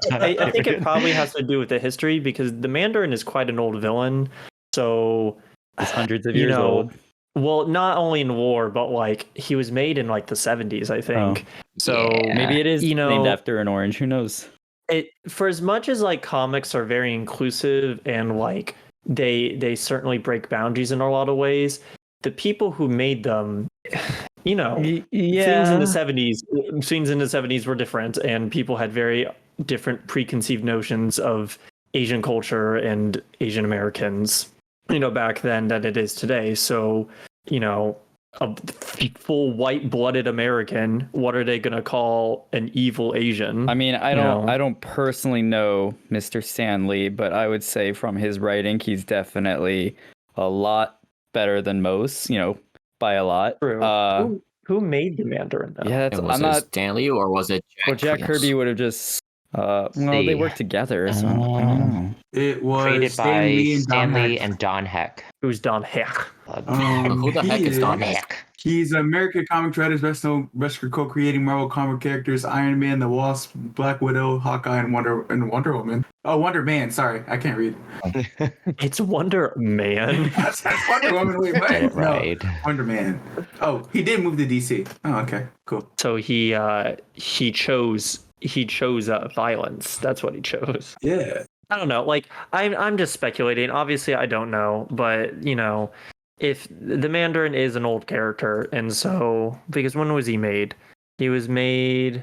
think it probably has to do with the history, because the Mandarin is quite an old villain. So It's hundreds of you years know, old. well, not only in war, but like he was made in like the 70s, I think. So Yeah. Maybe it is you know, named after an orange. Who knows? it, for as much as like comics are very inclusive and like they certainly break boundaries in a lot of ways, the people who made them, you know, things in the 70s were different, and people had very different preconceived notions of Asian culture and Asian Americans, back then than it is today. So, a full white-blooded American, what are they gonna call an evil Asian? I mean, I don't personally know Mr. Stan Lee, but I would say from his writing, he's definitely a lot better than most, by a lot. True. Who made the Mandarin though? Yeah, Was it Stanley or was it Jack? Well, Jack Kirby would have just. Well, they worked together, so I don't know. It was Created by Stanley Stanley and Don Heck. Who's Don Heck? Who the heck is Don Heck? He's an American comic writer, best known for co-creating Marvel comic characters Iron Man, the Wasp, Black Widow, Hawkeye, and Wonder Woman. Oh, Wonder Man. Sorry, I can't read. It's Wonder Man. Wonder Woman. Wait, what? Get it right. No, Wonder Man. Oh, he did move to DC. Oh, okay, cool. So he chose violence. That's what he chose. Yeah. I don't know. Like I'm just speculating. Obviously, I don't know, but if the Mandarin is an old character, and so because when was he made? He was made.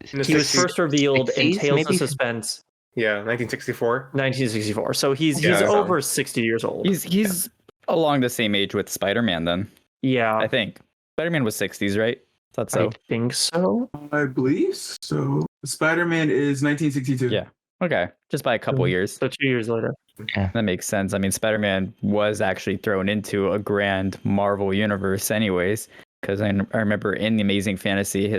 He was first revealed in 60s, Tales maybe? of Suspense. Yeah, 1964. 1964. So he's over 60 years old. He's along the same age with Spider-Man then. Yeah, I think Spider-Man was 60s, right? Thought so. I think so. I believe so. Spider-Man is 1962. Yeah. Okay, just by a couple years. So 2 years later. That makes sense. I mean, Spider-Man was actually thrown into a grand Marvel universe anyways, because I remember in the Amazing Fantasy,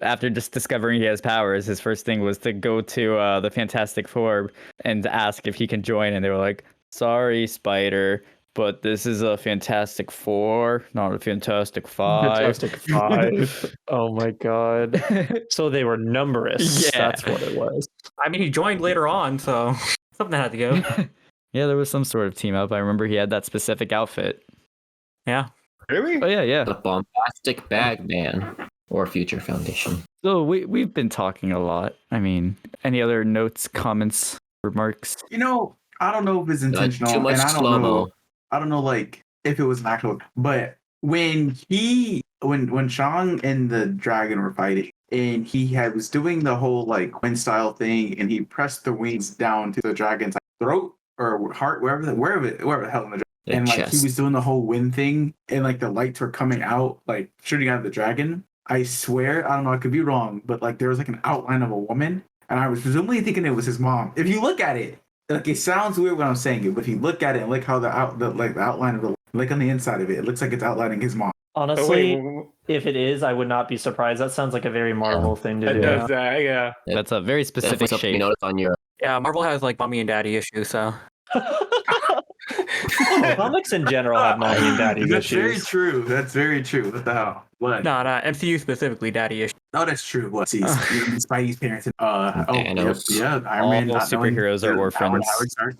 after just discovering he has powers, his first thing was to go to the Fantastic Four and ask if he can join, and they were like, sorry, Spider, but this is a Fantastic Four, not a Fantastic Five. Fantastic Five. Oh my god. So they were numberless. Yeah. That's what it was. I mean, he joined later on, so something had to go. Yeah, there was some sort of team up. I remember he had that specific outfit. Yeah. Really? Oh yeah. The bombastic bag man or Future Foundation. So we've been talking a lot. I mean, any other notes, comments, remarks? I don't know if it's intentional, Too much and I don't slow-mo. know. I don't know, like, if it was an actual, but when Shang and the dragon were fighting, and he was doing the whole like wind style thing, and he pressed the wings down to the dragon's throat or heart, wherever the hell in the dragon, and like he was doing the whole wind thing, and like the lights were coming out, like shooting out of the dragon. I swear, I don't know, I could be wrong, but like there was like an outline of a woman, and I was presumably thinking it was his mom. If you look at it. Like it sounds weird when I'm saying it, but if you look at it and look how the outline of the on the inside of it, it looks like it's outlining his mom. Honestly, if it is, I would not be surprised. That sounds like a very Marvel thing to It do. does that, yeah. That's a very specific Definitely something you shape. notice on your Yeah, Marvel has like mommy and daddy issues, so. Comics in general have mommy and daddy That's issues. very true. That's very true. What the hell? What? No, MCU specifically daddy issues. Oh, that's true. What? See, Spidey's parents. Thanos. Yeah, Iron All Man. those superheroes are orphans.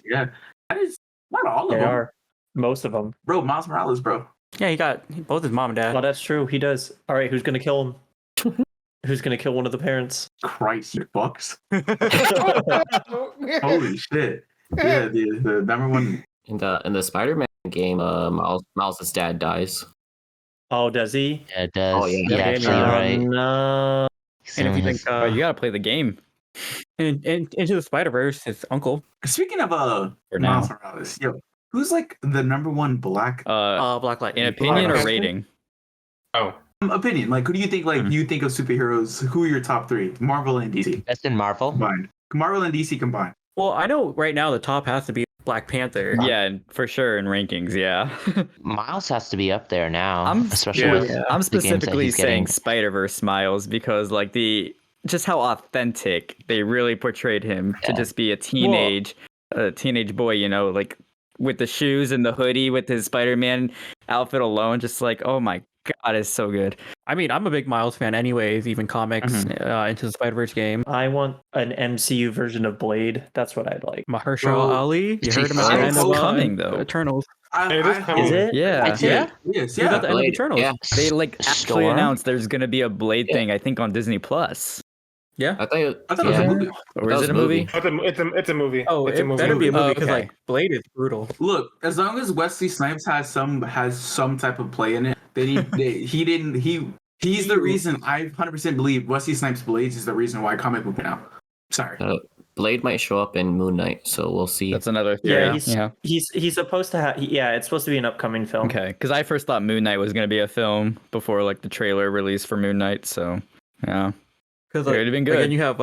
Yeah, that is not all of They them. are. Most of them. Bro, Miles Morales, bro. Yeah, he got both his mom and dad. Oh, that's true. He does. All right, who's going to kill him? Who's going to kill one of the parents? Christ, you fucks. Holy shit. Yeah, the number one. in the Spider-Man game. Miles' dad dies. Oh, does he? Yeah, it does. Oh, yeah. You're actually right. No. And if you think Oh, you gotta play the game in Into the Spider-Verse, his uncle, Speaking of for now. Miles Morales, yo, who's like the number one black Black Lightning. In opinion or Black- rating? Oh, opinion? Like, who do you think? Like, you think of superheroes? Who are your top three? Marvel and DC Best in Marvel. combined. Marvel and DC combined. Well, I know right now the top has to be Black Panther. Yeah, for sure in rankings. Yeah. Miles has to be up there now, I'm- especially yeah. with I'm the games that specifically he's saying getting. Spider-Verse Miles because like just how authentic they really portrayed him to Yeah. just be a teenage boy, like with the shoes and the hoodie with his Spider-Man outfit alone, just like, oh my god, it's so good. I mean, I'm a big Miles fan, anyways. Even comics, Into the Spider-Verse game. I want an MCU version of Blade. That's what I'd like. Mahershala Bro, Ali. You heard him at I the end was of coming, though. Eternals. It is coming. Is it? Yeah. Yeah. Yes, He's yeah. at the end of Blade, Eternals. yeah. They like actually Storm? announced there's gonna be a Blade thing, I think, on Disney Plus. Yeah. I thought it I thought it was a movie. Or That is was it a movie? It's a movie. Oh, it's a it movie. better be a movie Oh, because okay. like Blade is brutal. Look, as long as Wesley Snipes has some type of play in it, he's the reason. I 100% believe Wesley Snipes Blades is the reason why comic book now. Sorry. Blade might show up in Moon Knight, so we'll see. That's another theory. He's supposed to have. Yeah, it's supposed to be an upcoming film. Okay, because I first thought Moon Knight was gonna be a film before like the trailer release for Moon Knight. So yeah, Because it would have been good. Again, you have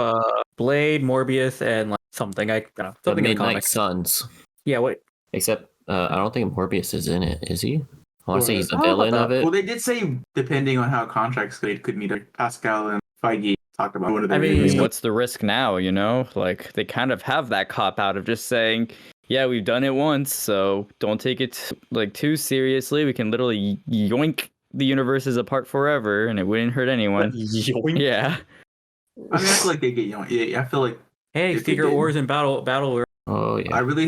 Blade, Morbius, and like something I don't know, The something in the Midnight comics. Suns. Yeah, wait. Except I don't think Morbius is in it, is he? I want to say he's the I don't know villain about of that. it. Well, they did say depending on how contracts could meet. Like Pascal and Feige talked about one of their. I mean, I mean, what's the risk now? You know, like they kind of have that cop out of just saying, "Yeah, we've done it once, so don't take it like too seriously. We can literally yoink the universes apart forever, and it wouldn't hurt anyone." Yoink. Yeah. I mean, I feel like they get Yeah, I feel like. Hey, if they Secret did- Wars and Battle. Oh yeah. I really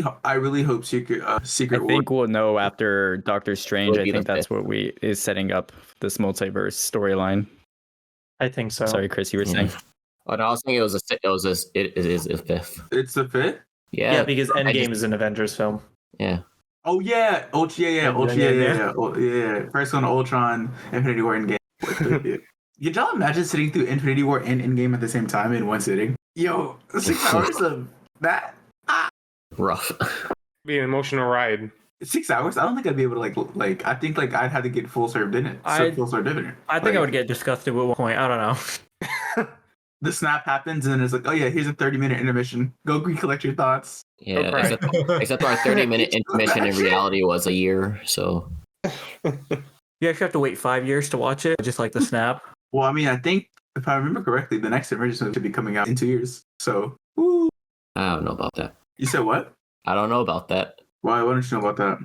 hope Secret I Wars. think we'll know after Doctor Strange. It'll I be think the that's fifth. what is setting up this multiverse storyline. I think so. Sorry, Chris, you were saying. Oh no, I was thinking it is a fifth. It's the fifth. Yeah. Yeah, because Endgame is an Avengers film. Yeah. Oh yeah, yeah. First one, Ultron, Infinity War, Endgame. Could y'all imagine sitting through Infinity War and Endgame at the same time in one sitting? Yo, 6 hours of that. Rough. Be an emotional ride. 6 hours? I don't think I'd be able to like. I think like I'd have to get full serve dinner. Full serve dinner. I think I would get disgusted at one point. I don't know. The snap happens and it's like, oh yeah, here's a 30-minute intermission. Go recollect your thoughts. Yeah. Okay. Except our 30-minute intermission in reality was a year. So. You actually have to wait 5 years to watch it, just like the snap. Well, I mean, I think if I remember correctly, the next emergency should be coming out in 2 years. So, woo. I don't know about that. You said what? I don't know about that. Why don't you know about that?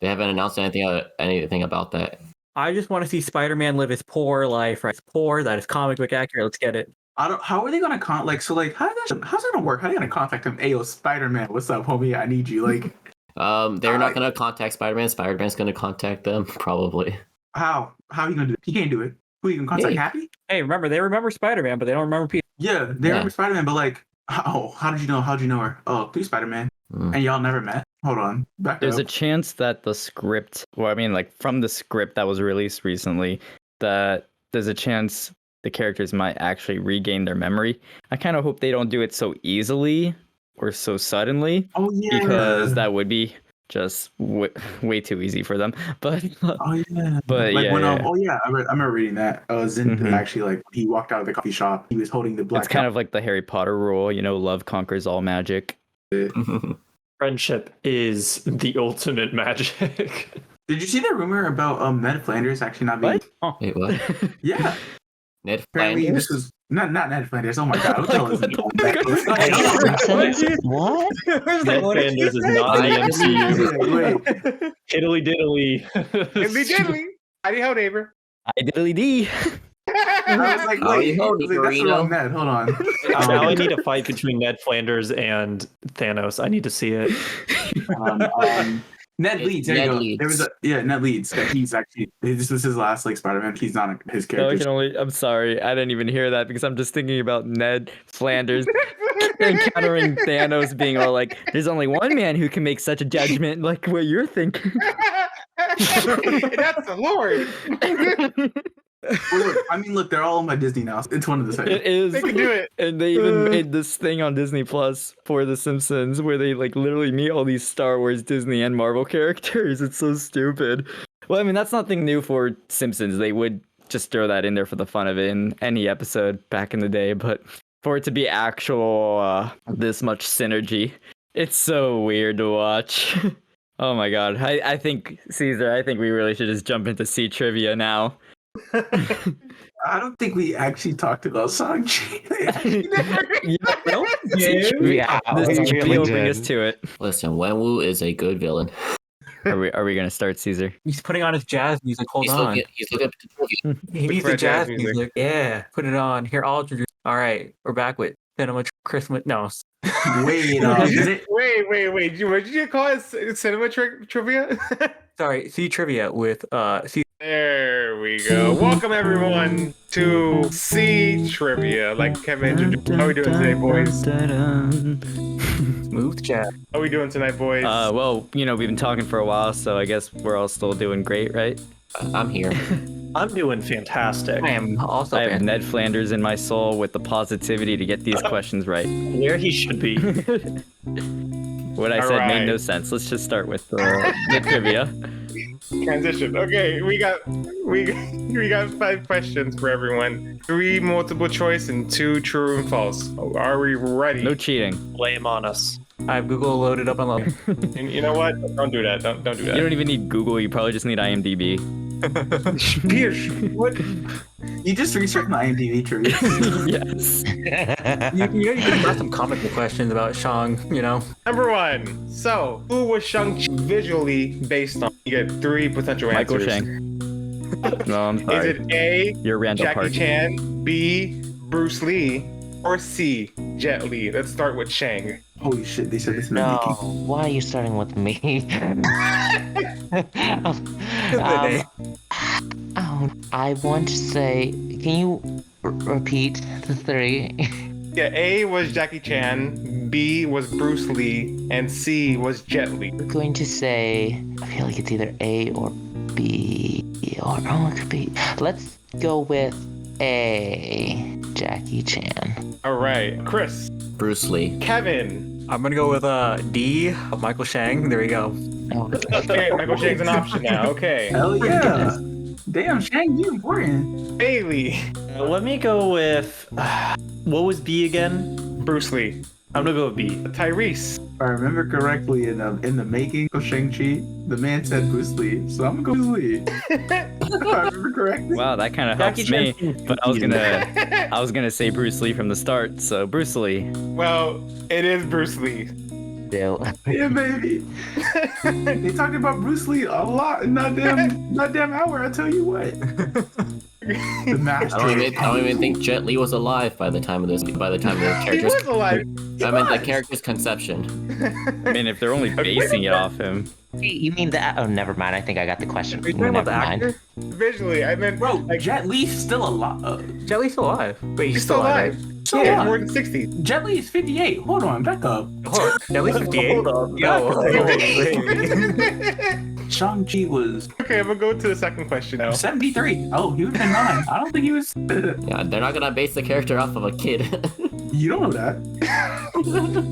They haven't announced anything about that. I just want to see Spider-Man live his poor life. Right? It's poor. That is comic book accurate. Let's get it. How are they gonna how's it gonna work? How are they gonna contact him? Hey, yo, Spider-Man, what's up, homie? I need you. Like, They're not gonna contact Spider-Man. Spider-Man's gonna contact them probably. how are you gonna do it? He can't do it. Who are you gonna contact? Yeah. Happy? Hey, remember, they remember Spider-Man, but they don't remember Peter. Yeah, they remember Spider-Man, but like, how did you know? How'd you know her? Oh, through Spider-Man. And y'all never met? Hold on. There's a chance that the script, like from the script that was released recently, that there's a chance the characters might actually regain their memory. I kind of hope they don't do it so easily or so suddenly. Oh yeah. Because that would be just way too easy for them. But oh yeah. But like yeah, when yeah. Oh yeah, I remember reading that. Zin actually like he walked out of the coffee shop. He was holding the black. It's kind of like the Harry Potter rule, love conquers all magic. Friendship is the ultimate magic. Did you see the rumor about Ned Flanders actually not being? What? Wait, what? Yeah. Ned Apparently Flanders? this was not Ned Flanders. Oh my god! What the hell is What? Ned Flanders is not in the MCU. Wait. Diddly diddly. Diddly diddly. Howdy ho, neighbor. I diddly dee. I was like, wait, that's the wrong Ned. Hold on. Now I need a fight between Ned Flanders and Thanos. I need to see it. Ned Leeds. There you go. There was Ned Leeds. That he's actually this was his last Spider-Man. He's not his character. I'm sorry, I didn't even hear that because I'm just thinking about Ned Flanders encountering Thanos, being all like, "There's only one man who can make such a judgment," like what you're thinking. That's the Lord. Well, look, they're all on my Disney now. It's one of the same. It is. They can do it. And they even made this thing on Disney Plus for The Simpsons where they literally meet all these Star Wars, Disney, and Marvel characters. It's so stupid. Well, that's nothing new for Simpsons. They would just throw that in there for the fun of it in any episode back in the day. But for it to be actual, this much synergy, it's so weird to watch. Oh my god. I think, Caesar, we really should just jump into C trivia now. I don't think we actually talked about Shang-Chi. This should be opening us to it. Listen, Wenwu is a good villain. Are we gonna start, Caesar? He's putting on his jazz music. Hold on. He's looking at He needs the jazz music. Yeah, put it on. Here, all right, we're back with Cinema Christmas. No. Wait, wait. What did you call it? Cinema trivia? Sorry, C trivia with C. There we go. Welcome everyone to C trivia. Like Kevin introduced. How are we doing today, boys? Smooth jazz. How are we doing tonight, boys? Well, we've been talking for a while, so I guess we're all still doing great, right? I'm here. I'm doing fantastic. I am also. I have Ned Flanders in my soul with the positivity to get these questions right. Where he should be. What I All said made no right. sense. Let's just start with the trivia. Transition. Okay, we got 5 questions for everyone. 3 multiple choice and 2 true and false. Are we ready? No cheating. Lay him on us. I have Google loaded up on the. And you know what? Don't do that. Don't do that. You don't even need Google. You probably just need IMDb. Pierce, what? You just researched my IMDb trivia. Yes. You could have got some comic book questions about Shang. Number 1. So, who was Shang-Chi visually based on? You get 3 potential Michael answers. Shang. No, I'm sorry. Is it A, You're Randall Jackie Park. Chan, B, Bruce Lee, or C, Jet Li? Let's start with Shang. Holy shit, they said this in the No, making. why are you starting with me? I want to say, can you repeat the 3? Yeah, A was Jackie Chan, B was Bruce Lee, and C was Jet Li. I'm going to say, I feel like it's either A or B, or it could be. Let's go with A, Jackie Chan. All right, Chris, Bruce Lee. Kevin. I'm gonna go with D, Michael Shang. There we go. Oh, Okay, Michael Shang's an option now. Okay, Hell yeah. Damn, Shang, you important. Bailey, Let me go with. What was B again? Bruce Lee, I'm gonna go with B. Tyrese, If I remember correctly, in the making of Shang-Chi, the man said BruceLee, so I'm gonna go Bruce Lee. If I remember correctly. Wow, that kind of Jackie helps me. Chan. But I was gonna say Bruce Lee from the start. So Bruce Lee. Well, it is Bruce Lee. no. Yeah, baby. They talked about Bruce Lee a lot in that damn hour. I tell you what. The master. I don't even think Jet Li was alive by the time of the He character's. was alive. I meant the character's conception. I mean, if they're only basing it off him. You mean that? Oh, never mind. I think I got the question. Are you talking about the Never mind. actor? Visually, I meant Bro, like Jet Li's still alive. Jet Li's still alive. Wait, he's still alive. Still Yeah, alive. more than 60. Jet Li is 58. Hold on, back up. Oh, Jet Li's 58. Hold up. Yo, Shang-Chi was Okay, I'm gonna go to the second question now. 73. Oh, he would have been 9. I don't think he was. Yeah, they're not gonna base the character off of a kid. You don't know that.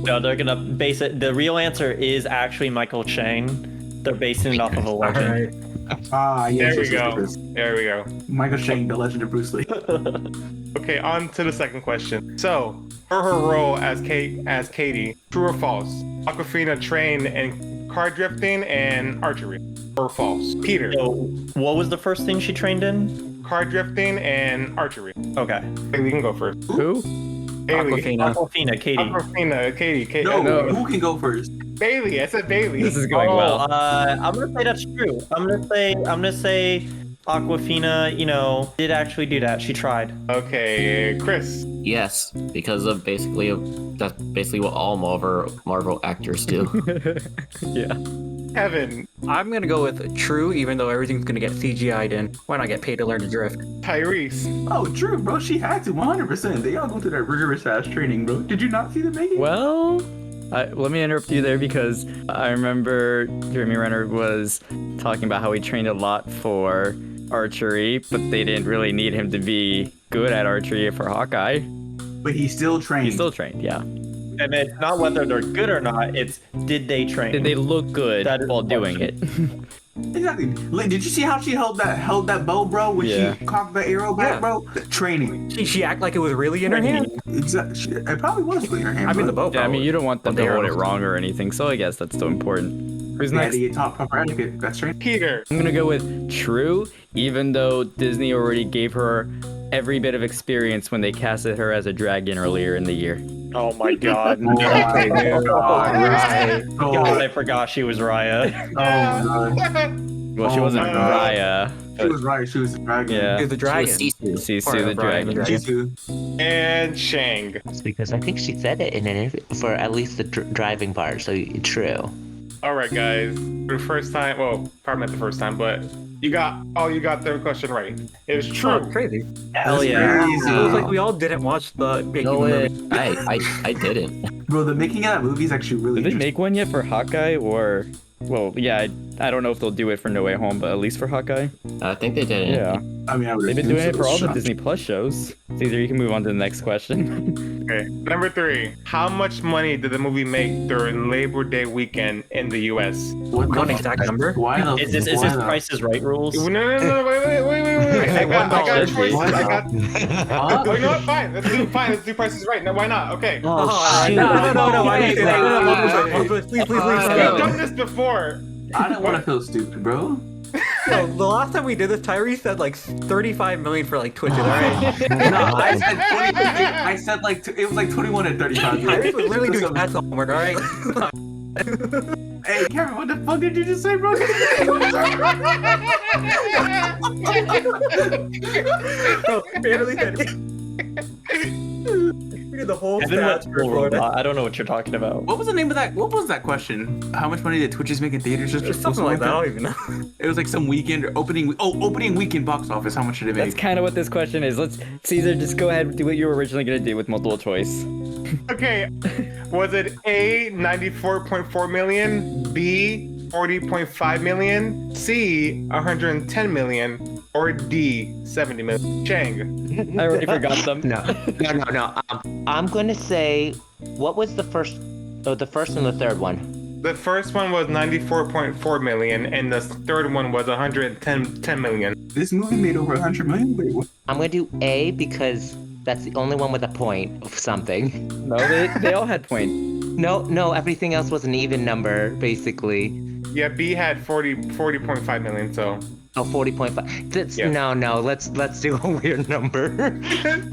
No, they're gonna base it. The real answer is actually Michael Chang. They're basing it off of a legend. Ah, yes. There we yes, yes, go. yes. There we go. Michael Shang, the legend of Bruce Lee. Okay, on to the second question. So, for her role as Katie, true or false? Aquafina trained in card drifting and archery, or false? Peter, So, what was the first thing she trained in? card drifting and archery. Okay. Haley can go first. Who? Haley. Aquafina. Aquafina, Katie. Aquafina, Katie. No, who can go first? Bailey. I said Bailey. This is going well. I'm gonna say that's true. I'm gonna say Aquafina, did actually do that. She tried. Okay, Chris. Yes, because of that's basically what all Marvel actors do. Yeah. Kevin. I'm gonna go with true, even though everything's gonna get CGI'd in. Why not get paid to learn to drift? Tyrese. Oh, true, bro. She had to 100%. They all go through that rigorous ass training, bro. Did you not see the making? Well, let me interrupt you there because I remember Jeremy Renner was talking about how he trained a lot for archery, but they didn't really need him to be good at archery for Hawkeye. But he still trained. He still trained, yeah. And it's not whether they're good or not. It's did they train? Did they look good That is while the doing it? Exactly. Like, did you see how she held that bow, bro? When Yeah. she cocked the arrow back, Yeah. bro? Training. She act like it was really in her hand. Exactly. It probably was with your hand. I mean, the bro. bow. Yeah, I mean, you don't want them But to they hold are- it wrong or anything, so I guess that's still important. Who's They had next? to get taught proper etiquette. That's training. Peter. I'm gonna go with true, even though Disney already gave her every bit of experience when they casted her as a dragon earlier in the year. Oh my god. Oh, my God. Oh, God, I forgot she was Raya. God. Well, she Oh wasn't my God. Raya. She was right. She was the dragon. Yeah. Is the dragon. Sisu. Sisu the Brian, dragon. She too. And Shang. It's because I think she said it in an interview for at least the driving part, so true. All right, guys. For the first time, well, probably not the first time, but you got the question right. It was Oh, true. crazy. Hell That's yeah. crazy. It was like we all didn't watch the making No way. movie. I didn't. Bro, the making of that movie is actually really Did they interesting. make one yet for Hawkeye or? Well, yeah, I don't know if they'll do it for No Way Home, but at least for Hawkeye. I think they didn't. Yeah. I mean, I would They've been assume doing it so. for all the Disney Plus shows. Caesar, you can move on to the next question. Okay. Number 3. How much money did the movie make during Labor Day weekend in the U.S.? What One the exact fuck? number? Why the? Is this why the- Price is Right rules? No, wait. I got choices. Why I not? got. Oh, you know what? Fine. Let's do prices right. No, why not? Okay. Oh, shoot. No. Why do you say that? Wait. No, please. We've done this before. I don't want to feel stupid, bro. So the last time we did this, Tyrese said like 35 million for like Twitches. All right. No, I said 20. I said like it was like 21 and 35. Tyrese was literally doing that's homework. All right. Hey, Kevin, what the fuck did you just say, bro? Bro, barely said. We did the whole Kevin went stats for Florida. I don't know what you're talking about. What was the name of that? What was that question? How much money did Twitches make in theaters? Just Something like that. I don't even know. It was like some weekend or opening. Oh, opening weekend box office. How much did it That's make? kind of what this question is. Let's Caesar, just go ahead and do what you were originally gonna do with multiple choice. Okay. Was it A 94.4 million, B 40.5 million, C 110 million, or D 70 million? Chang. I already forgot them. No. I'm gonna say, what was the first? Oh, the first and the third one. The first one was 94.4 million, and the third one was 110 million. This movie made over 100 million. Wait, what? I'm gonna do A because that's the only one with a point of something. No, they all had point. No, everything else was an even number, basically. Yeah, B had 40.5 million, so. Oh, 40.5. That's, Yeah. No, let's do a weird number.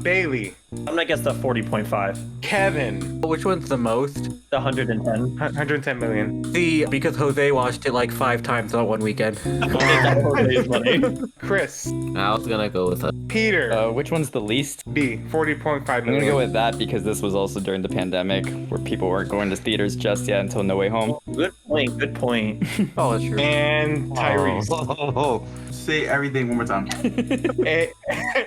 Bailey. I'm gonna guess the 40.5. Kevin. Which one's the most? The 110. 110 million. See, because Jose watched it like 5 times on one weekend. Jose's money. Chris. I was gonna go with a Peter. Which one's the least? B 40.5 I'm million. gonna go with that because this was also during the pandemic where people weren't going to theaters just yet until No Way Home. Good point. Oh, that's true. And Tyrese. Say everything one more time. A-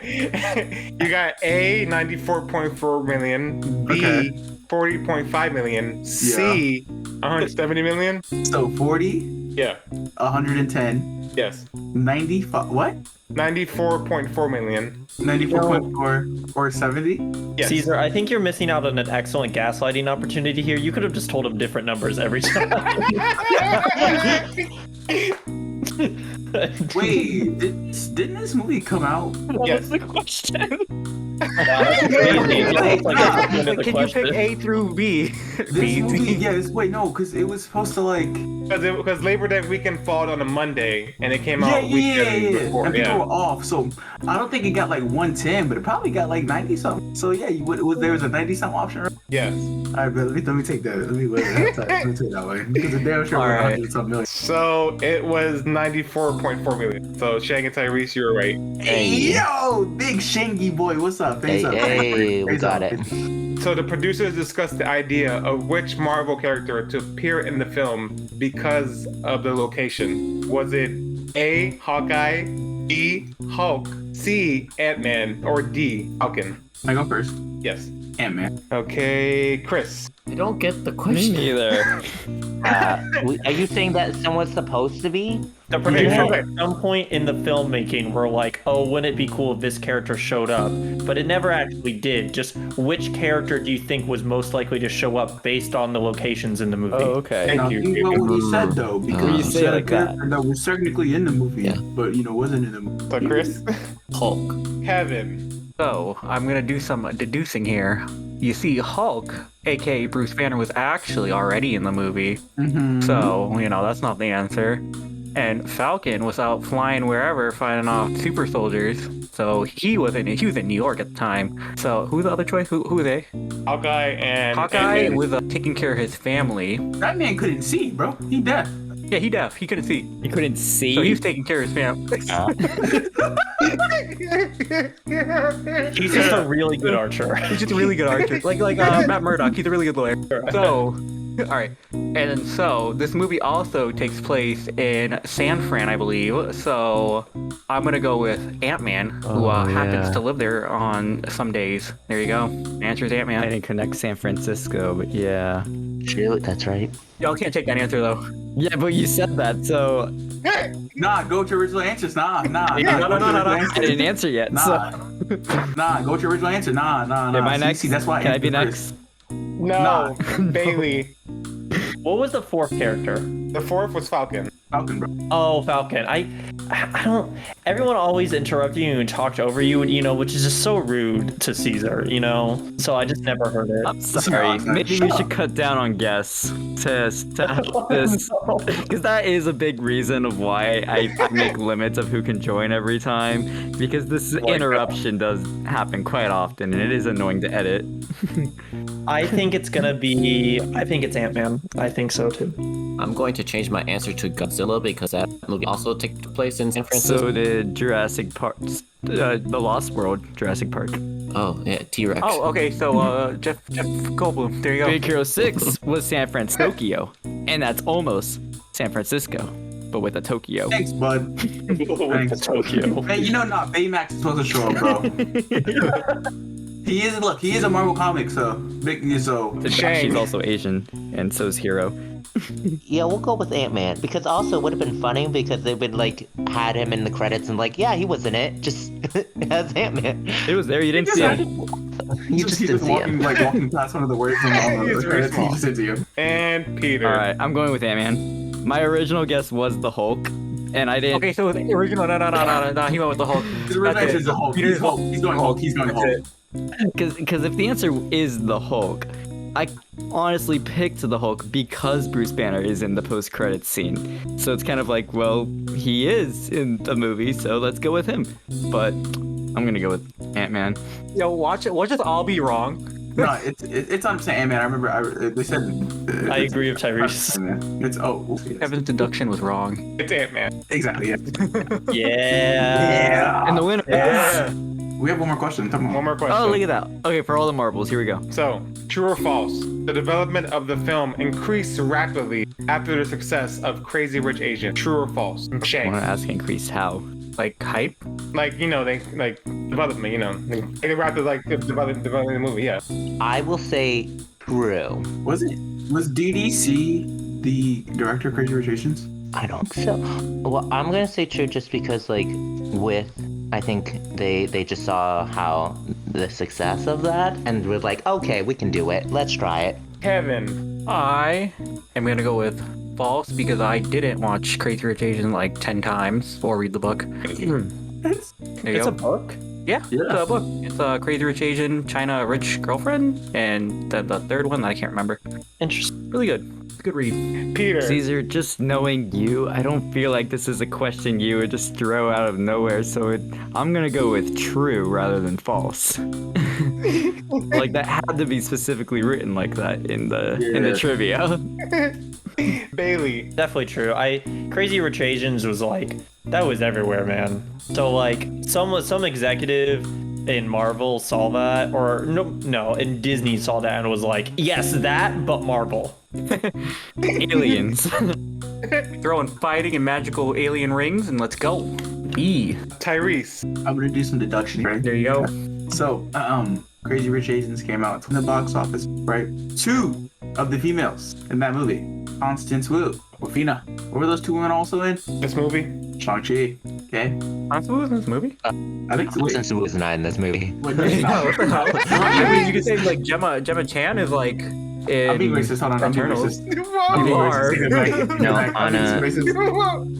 you got A 94.4 million, B Okay. 40.5 million, C 170 million. So 40, Yeah. 110, Yes. 95. What? 94.4 million. 94.4 or 70? Yes. Caesar, I think you're missing out on an excellent gaslighting opportunity here. You could have just told him different numbers every time. Wait, didn't this movie come out? Yes. the question. Can you pick A through B? This movie, yes. Wait, no, because it was supposed to like. Because Labor Day weekend followed on a Monday, and it came Yeah, out weekend yeah. before. And people Yeah. were off, so I don't think it got like 110, but it probably got like 90 something. So yeah, there was a 90 something option. Right? Yes. All right, but let me take that. Let me take it that way because the damn sure All was right. 100 something million. So it was 94.4 million. So Shang and Tyrese, you were right. Hey, yo, big Shangy boy, what's up? Face up. Hey, we Face got up. it. So the producers discussed the idea of which Marvel character to appear in the film because of the location. Was it A, Hawkeye, B, Hulk, C, Ant-Man, or D, Falcon? I go first. Yes. Ant-Man. Okay, Chris. I don't get the Me question. neither. Are you saying that someone's supposed to be? The producers Yeah. at some point in the filmmaking were like, oh, wouldn't it be cool if this character showed up? But it never actually did. Just which character do you think was most likely to show up based on the locations in the movie? Oh, okay. Now, you. think about what he said though, because you he say said like a character that was technically in the movie, Yeah. but wasn't in the movie. So Chris. Hulk. Kevin. So, I'm gonna do some deducing here. You see, Hulk, aka Bruce Banner, was actually already in the movie. Mm-hmm. So, that's not the answer. And Falcon was out flying wherever, fighting off super soldiers. So he was in New York at the time. So who's the other choice? Who are they? Hawkeye and Hawkeye Ant-Man. was taking care of his family. That man couldn't see, bro. He deaf. Yeah, he deaf. He couldn't see. You couldn't see. So he was taking care of his family. He's just a really good archer. He's just a really good archer. Like Matt Murdock. He's a really good lawyer. So, all right. And then so this movie also takes place in San Fran, I believe. So I'm gonna go with Ant-Man, who happens to live there on some days. There you go. Answer is I Ant-Man. didn't connect San Francisco, but yeah. Shoot, that's right. Y'all can't take that answer though. Yeah, but you said that, so Nah, go to original answers. Nah. No, go no, to no, original no. answers. I didn't answer yet. Nah. So Nah, go to your original answer. Nah. am I next? See, that's why Can I be answer next? No, Bailey. What was the fourth character? The fourth was Falcon. Falcon, bro. Oh, Falcon. I don't. Everyone always interrupts you and talked over you, which is just so rude to Caesar, So I just never heard it. I'm sorry. No, Maybe we should cut down on guests to this, because that is a big reason of why I make limits of who can join every time. Because this interruption does happen quite often, and it is annoying to edit. I think it's gonna be. I think it's Ant-Man. I think so too. I'm going to change my answer to Godzilla because that movie also took place in San Francisco. So did Jurassic Park, The Lost World, Jurassic Park. Oh, yeah, T-Rex. Oh, okay. So Jeff Goldblum. There you go. Big Hero 6 was San Francisco, and that's almost San Francisco, but with a Tokyo. Thanks, bud. Thanks. Tokyo. Hey, Baymax is supposed to show up, bro. He is a Marvel comic, so She's also Asian, and so's Hero. Yeah, we'll go with Ant-Man because also it would have been funny because they would had him in the credits and yeah, he was in it, just as Ant-Man. It was there. You didn't see him. You just didn't see him. walking past one of the words on the credits. He just didn't see him. And Peter. All right, I'm going with Ant-Man. My original guess was the Hulk, and I didn't. Okay, so the original. No. He went with the Hulk. His original answer is the Hulk. He's Hulk. He's going Hulk. He's going Hulk. Because if the answer is the Hulk, I honestly picked the Hulk because Bruce Banner is in the post-credits scene. So it's kind of like, well, he is in the movie, so let's go with him. But I'm gonna go with Ant-Man. Yo, watch it. Watch us all be wrong. No, it's 100% Ant-Man. I remember they said. I agree with Tyrese. It's Kevin's deduction was wrong. It's Ant-Man. Exactly. Yeah. Yeah. And the winner. Yeah. We have one more question. Come on. One more question. Oh, look at that. Okay, for all the marbles, here we go. So, true or false? The development of the film increased rapidly after the success of Crazy Rich Asians. True or false? I want Shang. to ask increase how. Like hype. They development. They rapidly developing the movie. Yeah. I will say true. Was DDC the director of Crazy Rich Asians? I don't think so. Well, I'm gonna say true just because I think they just saw how the success of that and were like, okay, we can do it. Let's try it. Kevin. I am gonna go with false because I didn't watch Crazy Rich Asians 10 times or read the book. It's a book? Yeah, it's a book. It's Crazy Rich Asian China Rich Girlfriend, and the third one that I can't remember. Interesting. Really good. It's a good read. Peter. Caesar, just knowing you, I don't feel like this is a question you would just throw out of nowhere, so I'm gonna go with true rather than false. That had to be specifically written like that in the trivia. Bailey. Definitely true. Crazy Rich Asians was that was everywhere, man. So some executive in Marvel saw that, or no, in Disney saw that and was like, yes, that, but Marvel. Aliens. Throwing fighting and magical alien rings, and let's go. Tyrese. I'm gonna do some deduction here. There you go. So, Crazy Rich Asians came out in the box office, right? 2 of the females in that movie, Constance Wu, Wafina. What were those 2 women also in? This movie. Shang-Chi. Okay. Constance Wu in this movie? I think so. Constance Wu was not in this movie. Wait, no, she's not. I mean, you could say Gemma Chan is in I'm being racist. Hold on. I'm being Eternals. racist. You are. No, Anna.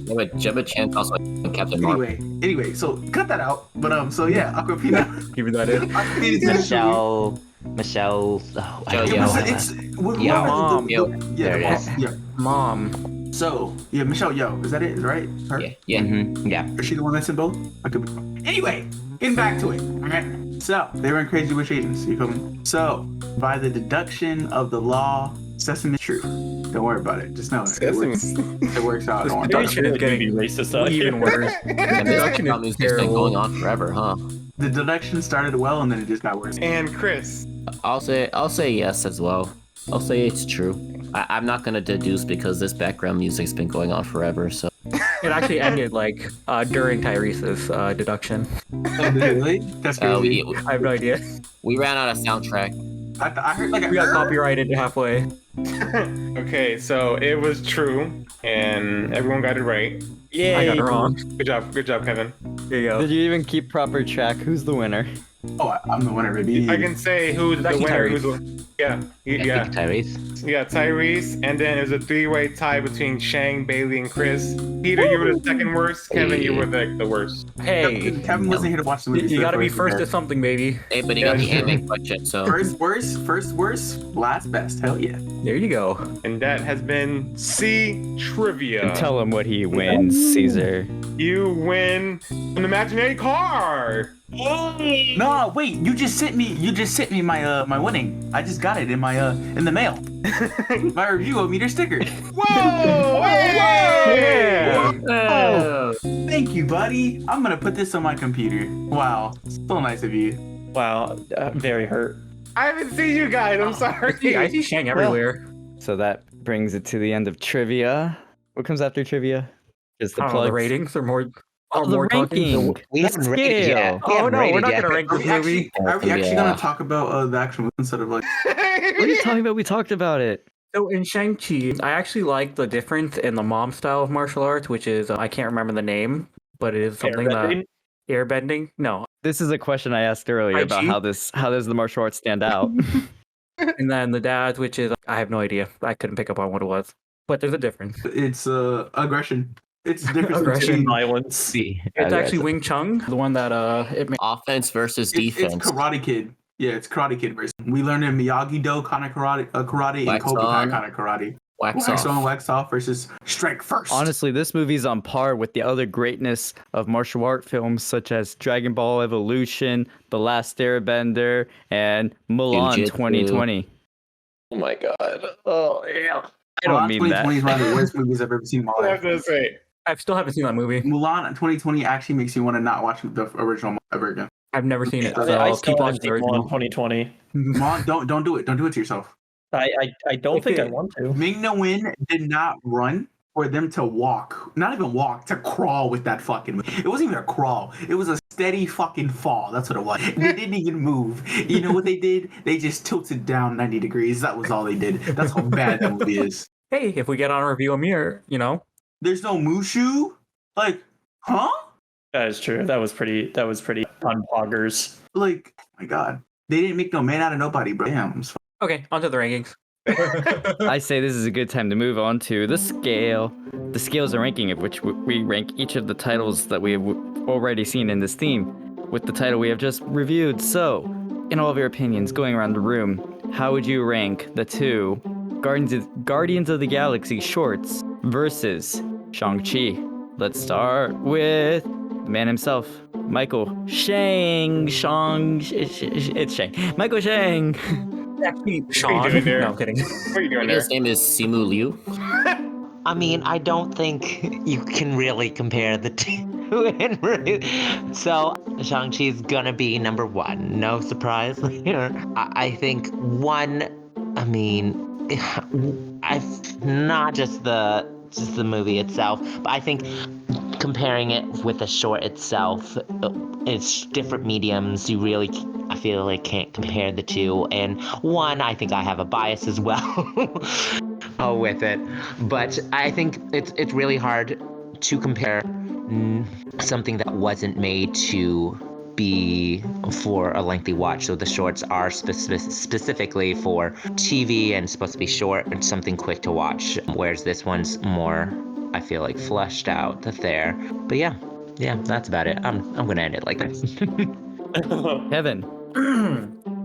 Yeah, but Gemma Chan's also in Captain Marvel. Anyway, so cut that out. But so yeah, Aquafina. Keep that in. Aquafina's in this movie. Michelle. Oh, I don't Yo. know. Yeah, Mom. Yo. There it is. Yeah. Mom. So yeah, Michelle Yeoh. Is that it? Right? Her? Yeah. Mm-hmm. Yeah. Is she the one that's in both? I could be wrong. Anyway, getting back to it. All right. So they were in Crazy Rich Asians. You feel me? So by the deduction of the law, Sesame is true. Don't worry about it. Just know it. It works out. Don't worry about Deduction it. is getting racist. even worse. And this Deduction music's is been terrible. going on forever, huh? The deduction started well and then it just got worse. And Chris. I'll say yes as well. I'll say it's true. I'm not gonna deduce because this background music's been going on forever. So It actually ended during Tyrese's deduction. Oh, really? That's crazy. I have no idea. we ran out of soundtrack. I heard We got copyrighted halfway. Okay, so it was true, and everyone got it right. I got it wrong. Good job, Kevin. There you go. Did you even keep proper track? Who's the winner? Oh, I'm the winner, baby. I can say who's the actually winner. Tyrese. Yeah, I think Tyrese. yeah, Tyrese, and then it was a three-way tie between Shang, Bailey, and Chris. Peter, you were the second worst. Kevin, you were the worst. Hey, Kevin wasn't here to watch the movie. you so got to be therefore first he's at something, baby. Hey, but he got the anime question, so First worst, last best. Hell yeah. There you go. And that has been C Trivia. And tell him what he wins, Caesar. You win an imaginary car. No, wait. You just sent me my my winning. I just got it in my in the mail. My review of meter sticker. Whoa! Yeah. Oh, thank you, buddy. I'm gonna put this on my computer. Wow, so nice of you. Wow, very hurt. I haven't seen you guys. I'm sorry. I see Shang everywhere. So that brings it to the end of trivia. What comes after trivia? Just the I don't know, plugs. the ratings are more. Oh, the more ranking. We The haven't rated scale. yet. We Oh haven't no, we're rated not yet. gonna rank Are this we actually, movie. are we actually Yeah. gonna talk about the action movie instead of like? What are you talking about? We talked about it. So in Shang-Chi, I actually like the difference in the mom style of martial arts, which is I can't remember the name, but it is something that airbending. No, This is a question I asked earlier about IG? how does the martial arts stand out? and then the dad's, which is I have no idea. I couldn't pick up on what it was, but there's a difference. It's aggression. It's the difference Aggression. between Violence. See, It's actually Wing Chun, the one that it made. offense versus it's defense. Karate Kid. Yeah, it's Karate Kid version. We learned in Miyagi-Do kind of karate, and Wax Kobe on. kind of karate. Wax Wax off. on, wax off versus strike first. Honestly, this movie's on par with the other greatness of martial art films such as Dragon Ball Evolution, The Last Airbender, and Mulan Jiu-Jitsu. 2020. Oh my god. Oh yeah. I don't mean that. 2020 is one of the worst movies I've ever seen in my I life. have to say. I still haven't seen that movie. Mulan 2020 actually makes you want to not watch the original ever again. I've never seen it. I So I I'll still keep haven't watching the seen one original. 2020. Mulan, don't do it. Don't do it to yourself. I don't think I Okay. want to. Ming Na Wen did not run for them to walk. Not even walk, to crawl with that fucking. It wasn't even a crawl. It was a steady fucking fall. That's what it was. They didn't even move. You know what they did? They just tilted down 90 degrees. That was all they did. That's how bad that movie is. Hey, if we get on a review of Mirror, There's no Mushu? Like, huh? That is true. That was pretty unpoggers. Like, oh my god. They didn't make no man out of nobody, bro. Damn. Okay, onto the rankings. I say this is a good time to move on to the scale. The scale is a ranking of which we rank each of the titles that we have already seen in this theme with the title we have just reviewed. So, in all of your opinions, going around the room, how would you rank the two Guardians of the Galaxy shorts versus Shang-Chi? Let's start with the man himself, Michael Shang. It's Shang. Michael Shang. Actually, What are Sean. you doing there? No, I'm kidding. What are you doing Maybe there? his name is Simu Liu. I mean, I don't think you can really compare the two. So, Shang-Chi's gonna be number one. No surprise here. I think one, I mean, I've not just the movie itself, but I think comparing it with the short itself, it's different mediums. You really, I feel like, can't compare the two. And one, I think I have a bias as well. With it, but I think it's really hard to compare something that wasn't made to be for a lengthy watch. So the shorts are specifically for TV and supposed to be short and something quick to watch, whereas this one's more, I feel like, fleshed out there. But yeah, that's about it. I'm gonna end it like this. Kevin.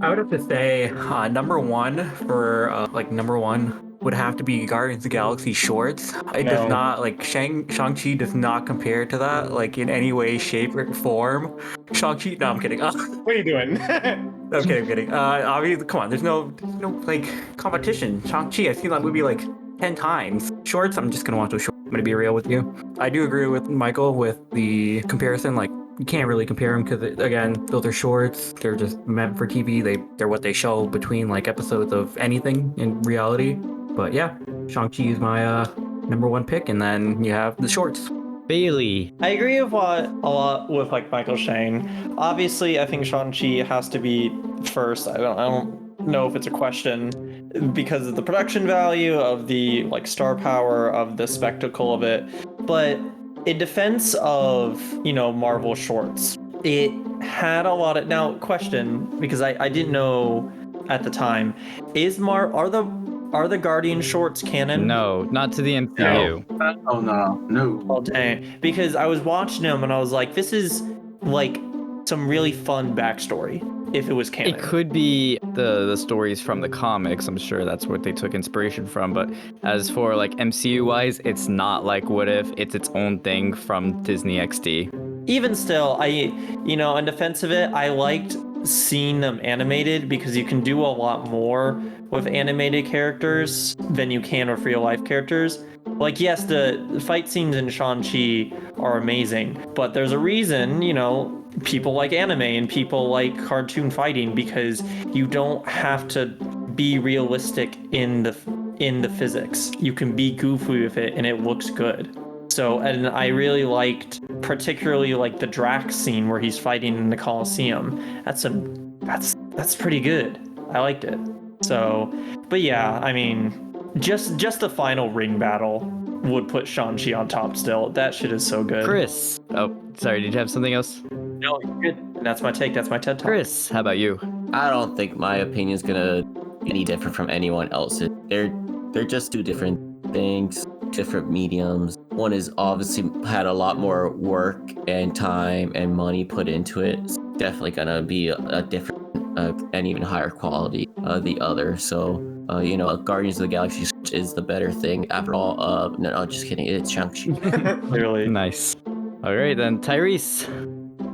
I would have to say number one for number one would have to be Guardians of the Galaxy shorts. It does not, like, Shang-Chi does not compare to that, like, in any way, shape, or form. Shang-Chi, no, I'm kidding. What are you doing? I'm kidding. Obviously, come on, there's no like competition. Shang-Chi, I've seen that movie like 10 times. Shorts, I'm just gonna watch those shorts. I'm gonna be real with you. I do agree with Michael with the comparison. Like, you can't really compare them because, again, those are shorts. They're just meant for TV. They're what they show between like episodes of anything in reality. But yeah, Shang-Chi is my number one pick, and then you have the shorts. Bailey. I agree with a lot with like Michael Shang. Obviously, I think Shang-Chi has to be first. I don't know if it's a question. because of the production value, of the like star power, of the spectacle of it. But in defense of, Marvel shorts, it had a lot of now question, because I didn't know at the time, are the Guardian shorts canon? No, not to the MCU. Oh no. Oh dang. Because I was watching them and I was like, this is like some really fun backstory if it was canon. It could be the stories from the comics. I'm sure that's what they took inspiration from. But as for like MCU wise, it's not like What If. It's its own thing from Disney XD. Even still, in defense of it, I liked seeing them animated because you can do a lot more with animated characters than you can with real life characters. Like, yes, the fight scenes in Shang-Chi are amazing, but there's a reason, people like anime and people like cartoon fighting, because you don't have to be realistic in the physics. You can be goofy with it and it looks good. So, and I really liked, particularly like the Drax scene where he's fighting in the Coliseum. That's pretty good. I liked it. So, but yeah, I mean, just the final ring battle would put Shang-Chi on top still. That shit is so good. Chris. Oh, sorry. Did you have something else? No, you're good. And that's my take. That's my TED Talk. Chris, how about you? I don't think my opinion is gonna be any different from anyone else's. They're just two different things, different mediums. One is obviously had a lot more work and time and money put into it. It's definitely gonna be a different and even higher quality. The other, so Guardians of the Galaxy is the better thing after all. No, just kidding. It's Shang-Chi. Clearly. Nice. All right then, Tyrese.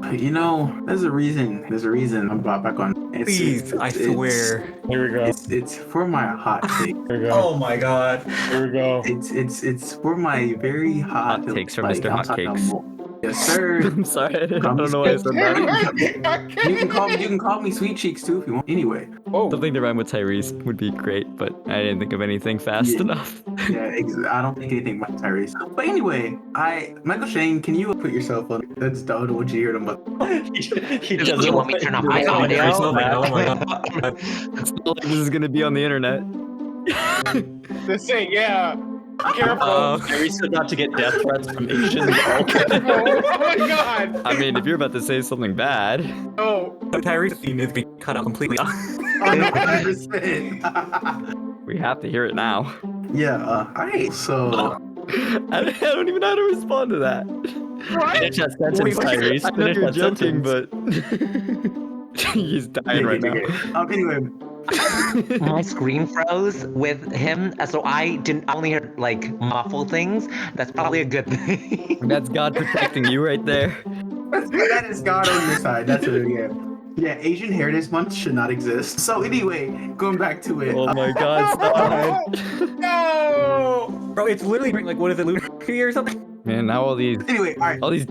There's a reason I'm brought back on. Please, I swear. Here we go. It's for my hot take. Here we go. Oh my god. Here we go. It's for my very hot Takes from like, Mr. I'm Hot talking Cakes. about- Yes, sir. I'm sorry. I don't know why I said that. You can call me Sweet Cheeks too if you want. Anyway. Something to rhyme with Tyrese would be great, but I didn't think of anything fast enough. Yeah, I don't think anything about Tyrese. But anyway, Michael Shane, can you put yourself on? That's dumb. I want you to hear them. He doesn't You want me to turn off my audio? Oh my god. It's not like this is gonna be on the internet. This thing, yeah. Careful. Tyrese got to get death threats from Asians. Careful. Oh my god. I mean, if you're about to say something bad, Oh. The Tyrese scene is being cut out completely. 100%. we have to hear it now. Yeah. Alright. So. I don't even know how to respond to that. Finish that sentence, Tyrese. I know Finish you're that joking, sentence. but he's dying right now. Anyway. My screen froze with him, so I only heard like muffled things. That's probably a good thing. That's God protecting you right there. That is God on your side. That's what it is. Yeah, Asian Heritage Month should not exist. So anyway, going back to it. Oh my God! Stop. No. Bro, it's literally like, what is it, Lucy or something? Man, now all these Anyway, all right. jokes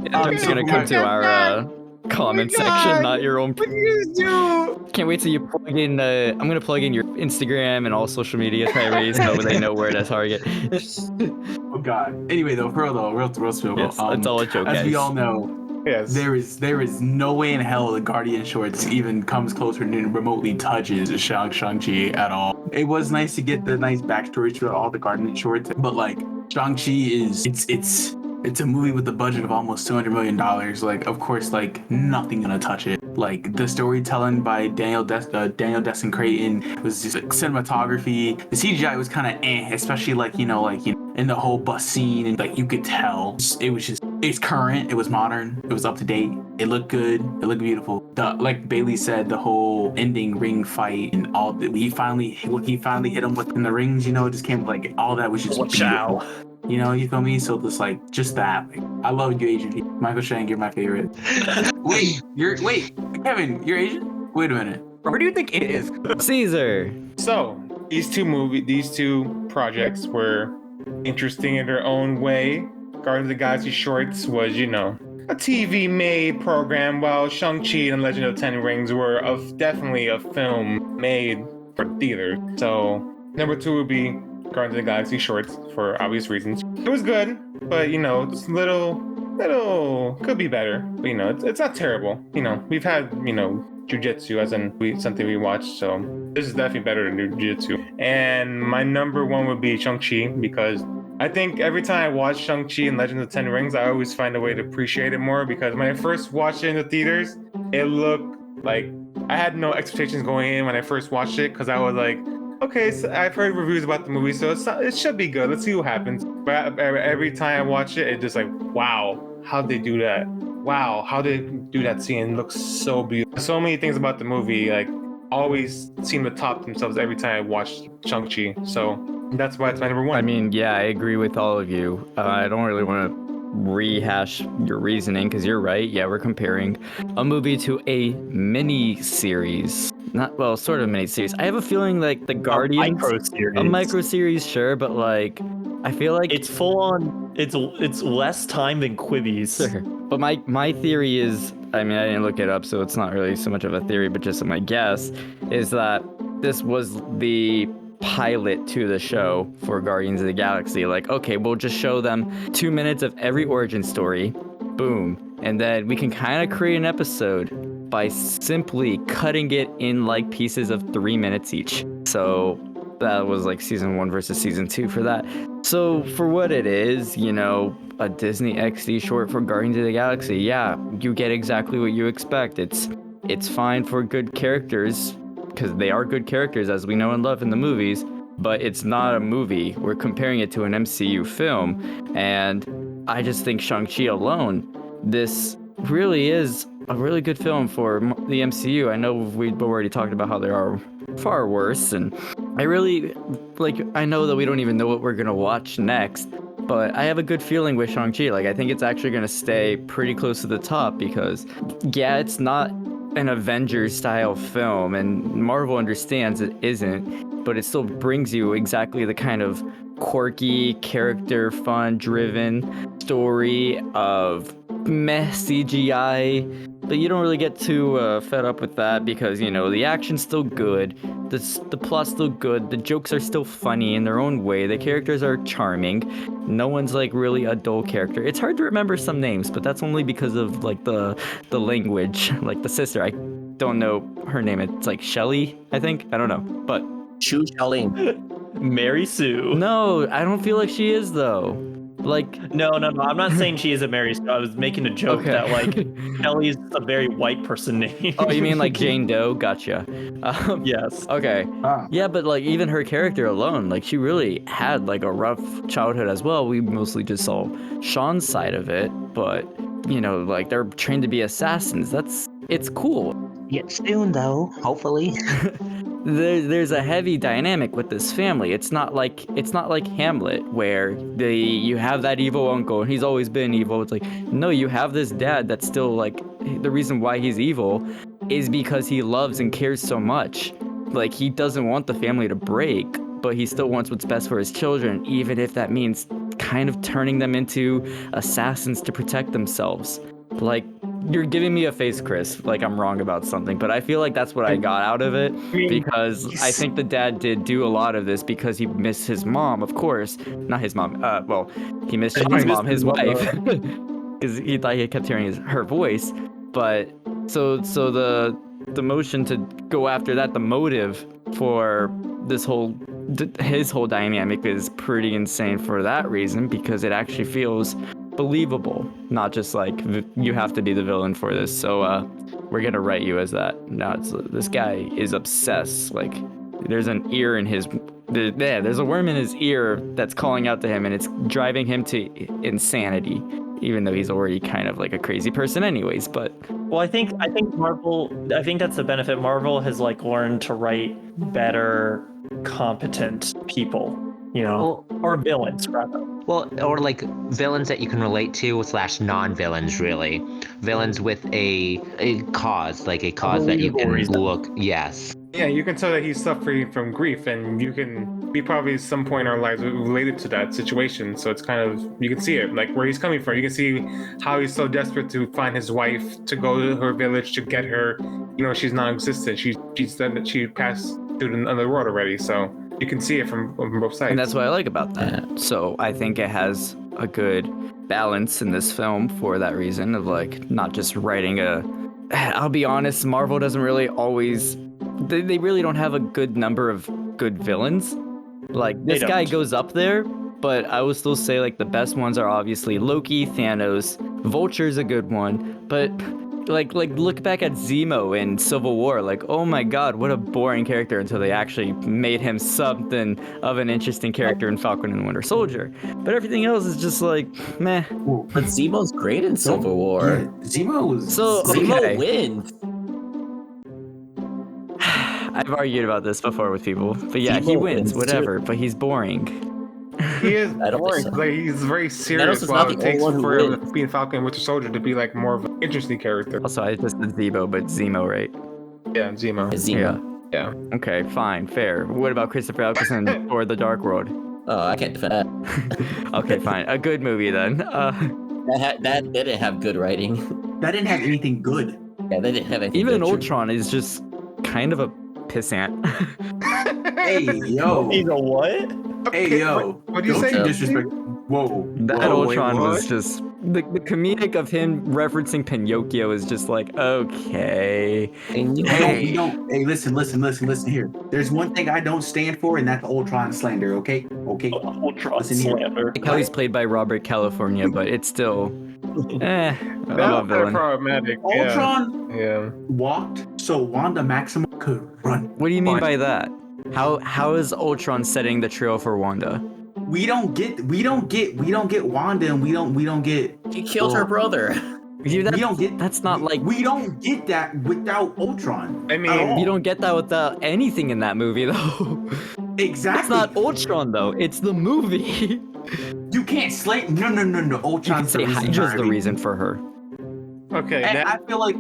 are gonna come to our comment section, not your own. What did you do? Can't wait till you plug in. I'm gonna plug in your Instagram and all social media, Tyrese, so they know where to target. Oh God. Anyway, though, real spill. Yes, that's all a joke, As we guys. all know, Yes. there is no way in hell the Guardian shorts even comes closer and remotely touches Shang-Chi at all. It was nice to get the nice backstory to all the Guardian shorts, but like Shang-Chi is it's a movie with a budget of almost $200 million. Like, of course, like nothing gonna touch it. Like the storytelling by Daniel Destin Creighton was just like cinematography. The CGI was kind of especially like in the whole bus scene, and like you could tell it's current, it was modern, it was up to date, it looked good, it looked beautiful. Like Bailey said, the whole ending ring fight and all that he finally hit him with in the rings. It just came like all that was just beautiful. You feel me? So just that. Like, I love you, Asian people. Michael Shang, you're my favorite. Wait, Kevin, you're Asian? Wait a minute. Where do you think it is? Caesar. So these two projects were interesting in their own way. Guardians of the Galaxy shorts was, a TV-made program, while Shang-Chi and Legend of the Ten Rings were definitely a film made for theater. So number 2 would be Guardians of the Galaxy shorts for obvious reasons. It was good, but it's a little could be better, but it's not terrible. We've had jujitsu as in something we watched, so this is definitely better than jujitsu. And my number one would be Shang-Chi, because I think every time I watch Shang-Chi and Legend of the Ten Rings, I always find a way to appreciate it more, because when I first watched it in the theaters, it looked like I had no expectations going in when I first watched it, because I was like, okay, so I've heard reviews about the movie, so it should be good. Let's see what happens. But every time I watch it, it's just like, wow, how'd they do that? Wow, how did they do that scene? It looks so beautiful. So many things about the movie, like, always seem to top themselves every time I watch Shang-Chi. So that's why it's my number one. I mean, yeah, I agree with all of you. I don't really want to rehash your reasoning because you're right. Yeah, we're comparing a movie to a mini series. Not, well, sort of mini series. I have a feeling like the Guardians, a micro series, sure, but like I feel like it's full on. It's less time than Quibi's. Sure. But my theory is, I mean, I didn't look it up, so it's not really so much of a theory, but just my guess is that this was the pilot to the show for Guardians of the Galaxy. Like, okay, we'll just show them 2 minutes of every origin story, boom, and then we can kind of create an episode by simply cutting it in like pieces of 3 minutes each. So that was like season 1 versus season 2 for that. So for what it is, a Disney XD short for Guardians of the Galaxy, yeah, you get exactly what you expect. It's fine for good characters, because they are good characters as we know and love in the movies, but it's not a movie. We're comparing it to an MCU film, and I just think Shang-Chi alone, this really is a really good film for the MCU. I know we've already talked about how there are far worse, and I know that we don't even know what we're gonna watch next, but I have a good feeling with Shang-Chi. Like, I think it's actually gonna stay pretty close to the top because, yeah, it's not an Avengers style film, and Marvel understands it isn't, but it still brings you exactly the kind of quirky, character, fun driven story of meh CGI, but you don't really get too fed up with that because the action's still good, the plot's still good, the jokes are still funny in their own way, the characters are charming, no one's like really a dull character. It's hard to remember some names, but that's only because of like the language. Like the sister, I don't know her name, it's like Shelly, I think, I don't know, but Shu Xiaoling. Mary Sue. no, I don't feel like she is though. Like, no, I'm not saying she is a Mary Sue. I was making a joke Okay. that like Kelly's a very white person name. Oh, you mean like Jane Doe? Gotcha. Yes. Okay. Yeah, but like even her character alone, like she really had like a rough childhood as well. We mostly just saw Sean's side of it, but like they're trained to be assassins. It's cool. Yet soon, though, hopefully. There's a heavy dynamic with this family. It's not like Hamlet where you have that evil uncle and he's always been evil. It's like, no, you have this dad that's still like, the reason why he's evil is because he loves and cares so much. Like, he doesn't want the family to break, but he still wants what's best for his children, even if that means kind of turning them into assassins to protect themselves. Like, you're giving me a face, Chris, like I'm wrong about something, but I feel like that's what I got out of it, because I think the dad did do a lot of this because he missed his mom, of course. Not his mom, he missed Sean's mom, his wife, because he thought he kept hearing her voice. But so the motion to go after that, the motive for his whole dynamic is pretty insane for that reason, because it actually feels believable, not just like you have to be the villain for this. So we're gonna write you as that. No, this guy is obsessed. Like, there's an ear in his there's a worm in his ear that's calling out to him, and it's driving him to insanity, even though he's already kind of like a crazy person anyways. But well, I think Marvel, I think that's the benefit. Marvel has like learned to write better, competent people, or villains rather. Well, or like villains that you can relate to / non-villains, really. Villains with a cause, like a cause that you can look. Yes. Yeah, you can tell that he's suffering from grief, and we probably at some point in our lives related to that situation. So it's kind of, you can see it, like where he's coming from. You can see how he's so desperate to find his wife, to go to her village to get her. She's non-existent. She passed through another world already. So you can see it from both sides. And that's what I like about that. So I think it has a good balance in this film for that reason of like not just writing a. I'll be honest, Marvel doesn't really always. They really don't have a good number of good villains. Like this guy goes up there, but I would still say like the best ones are obviously Loki, Thanos, Vulture's a good one, but like look back at Zemo in Civil War, like oh my god, what a boring character until they actually made him something of an interesting character in Falcon and the Winter Soldier. But everything else is just like meh. But Zemo's great in Civil War. Yeah, Zemo was. So Zemo okay. wins. I've argued about this before with people, but yeah, he Zemo wins, wins, whatever. But he's boring. He is I don't boring. think so. Like he's very serious. is While not it the takes only one for who him wins. being Falcon and Winter Soldier to be like more of an interesting character. Also, I just said Zemo, but Zemo, right? Yeah, Zemo. Zemo. Yeah. Okay, fine, fair. What about Christopher Eccleston or The Dark World? Oh, I can't defend that. Okay, fine. A good movie then. That didn't have good writing. That didn't have anything good. Yeah, they didn't have anything Even good. Ultron is just kind of a pissant. Hey yo. He's a what? Hey yo. What do you Don't say? you disrespect. Whoa. That Whoa, Ultron wait, was what? just the comedic of him referencing Pinocchio is just like okay. We don't. Hey, listen here. There's one thing I don't stand for, and that's Ultron slander. Okay. Ultron Listen here. slander. Like how he's played by Robert California, but it's still I'm a That was kind of villain. problematic. Ultron Yeah. walked so Wanda Maximoff could run. What do you mean by that? How is Ultron setting the trail for Wanda? We don't get Wanda, and we don't get. He killed her brother. You, We don't get. that's not like We don't get that without Ultron. I mean, at all. you don't get that without anything in that movie though. Exactly. It's not Ultron though. It's the movie. You can't slay. No. You can Ultron's say the reason. Hydra's the Harvey. reason for her. okay. And Now, I feel like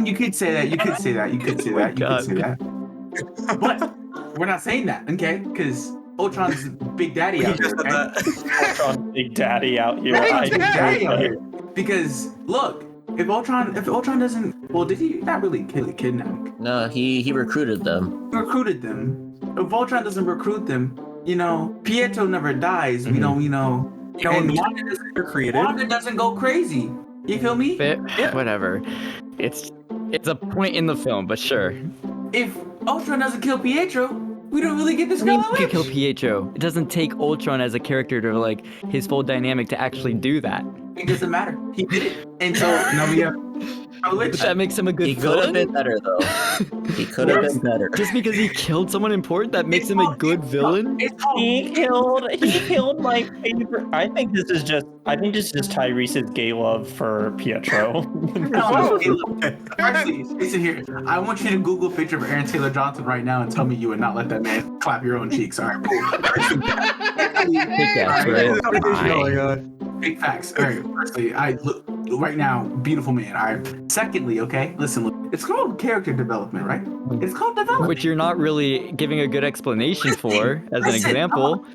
you could say that. You could say that. You could say Oh my that. You could say God. that. But we're not saying that, okay? Because Ultron's Big Daddy out there. Okay? Ultron Big Daddy out here. Ultron's Big Daddy out here. Because look, if Ultron doesn't, well, did he not really kidnap? No, he recruited them. He recruited them. If Ultron doesn't recruit them, Pietro never dies. Mm-hmm. We don't, and Wanda doesn't go crazy. You feel me? Whatever. It's a point in the film, but sure. If Ultron doesn't kill Pietro, we don't really get this I mean, guy. he could kill Pietro. It doesn't take Ultron as a character to like his full dynamic to actually do that. It doesn't matter. He did it. And so now we have. But that makes him a good He could have villain. been better though. He could have been better. Just because he killed someone important, that makes him a good villain. It's called. He killed my favorite. I think this is just Tyrese's gay love for Pietro. No, actually, listen here. I want you to Google a picture of Aaron Taylor Johnson right now and tell me you would not let that man clap your own cheeks. All right, cool. Oh my God. Big facts. All right. Firstly, I look right now, beautiful man. All right. Secondly, okay, listen. Look, it's called character development, right? It's called development. Which you're not really giving a good explanation for, as an Listen, example.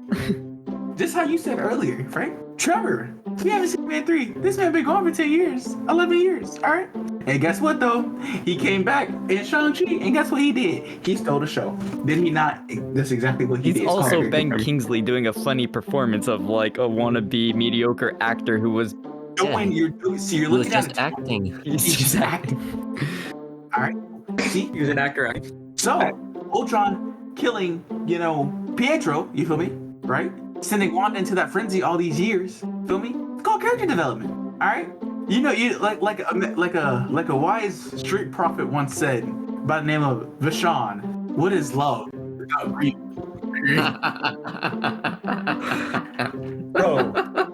Just how you said earlier, right? Trevor, we haven't seen Man 3. This man been gone for 10 years, 11 years, all right? And guess what, though? He came back in Shang-Chi, and guess what he did? He stole the show. Did he not? That's exactly what he He's did. It's also called Ben character Kingsley doing a funny performance of like a wannabe mediocre actor who was development. You're doing, so you're He was looking at just it. acting. He's just acting. All right. See? He was an actor. So, Ultron killing, Pietro, you feel me? Right? Sending Wanda into that frenzy all these years. Feel me? It's called character development. All right? You like a wise street prophet once said by the name of Vashon, what is love without grief? bro,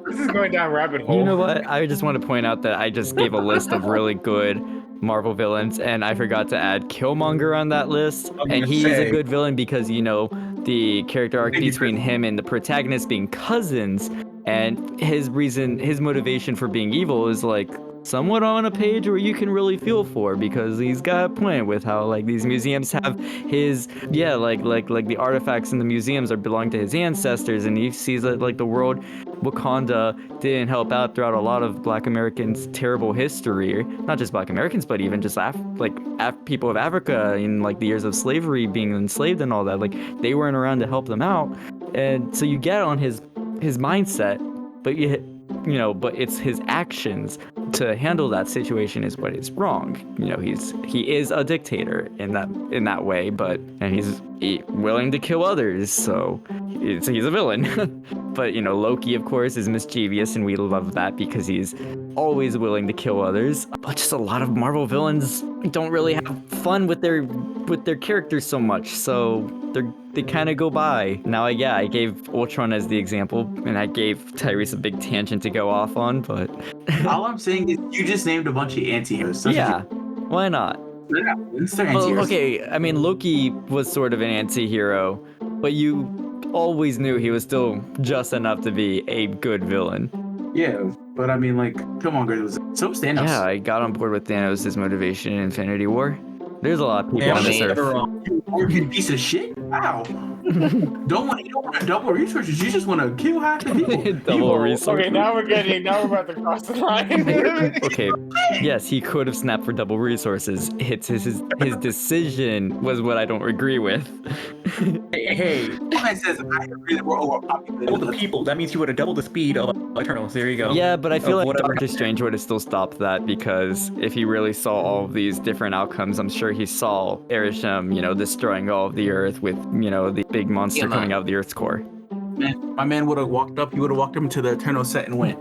this is going down a rabbit hole. You know what? I just want to point out that I just gave a list of really good Marvel villains, and I forgot to add Killmonger on that list. And he is a good villain because, the character arc between him and the protagonist being cousins, and his motivation for being evil is like somewhat on a page where you can really feel for, because he's got a point with how like these museums have his like the artifacts in the museums are belong to his ancestors, and he sees that like the world Wakanda didn't help out throughout a lot of Black Americans' terrible history, not just Black Americans but even just people of Africa in like the years of slavery, being enslaved and all that, like they weren't around to help them out. And so you get on his mindset, but but it's his actions to handle that situation is what is wrong. He is a dictator in that way, and he's willing to kill others, so he's a villain. But Loki, of course, is mischievous, and we love that because he's always willing to kill others. But just a lot of Marvel villains don't really have fun with their characters so much, so they kind of go by. Now, I gave Ultron as the example, and I gave Tyrese a big tangent to go off on, but all I'm saying is you just named a bunch of anti-heroes. yeah, why not? They're Well, anti-heroes. okay, I mean, Loki was sort of an anti-hero, but you always knew he was still just enough to be a good villain. Yeah, but I mean, like, come on, guys. So was Thanos. Yeah, I got on board with Thanos' motivation in Infinity War. There's a lot of people on this earth. You piece of shit. Wow. don't want to double resources. You just want to kill half the people. Double resources. Okay, now we're about to cross the line. Okay, yes, he could have snapped for double resources. His decision was what I don't agree with. Hey, I says I agree that we're overpopulated. double the people. That means you would have doubled the speed of Eternals. There you go. Yeah, but I feel like whatever. Doctor Strange would have still stopped that, because if he really saw all of these different outcomes, I'm sure he saw Erisham, destroying all of the Earth with, the big monster coming out of the Earth's core. Man, my man would have walked up. He would have walked up into the Eternal set and went.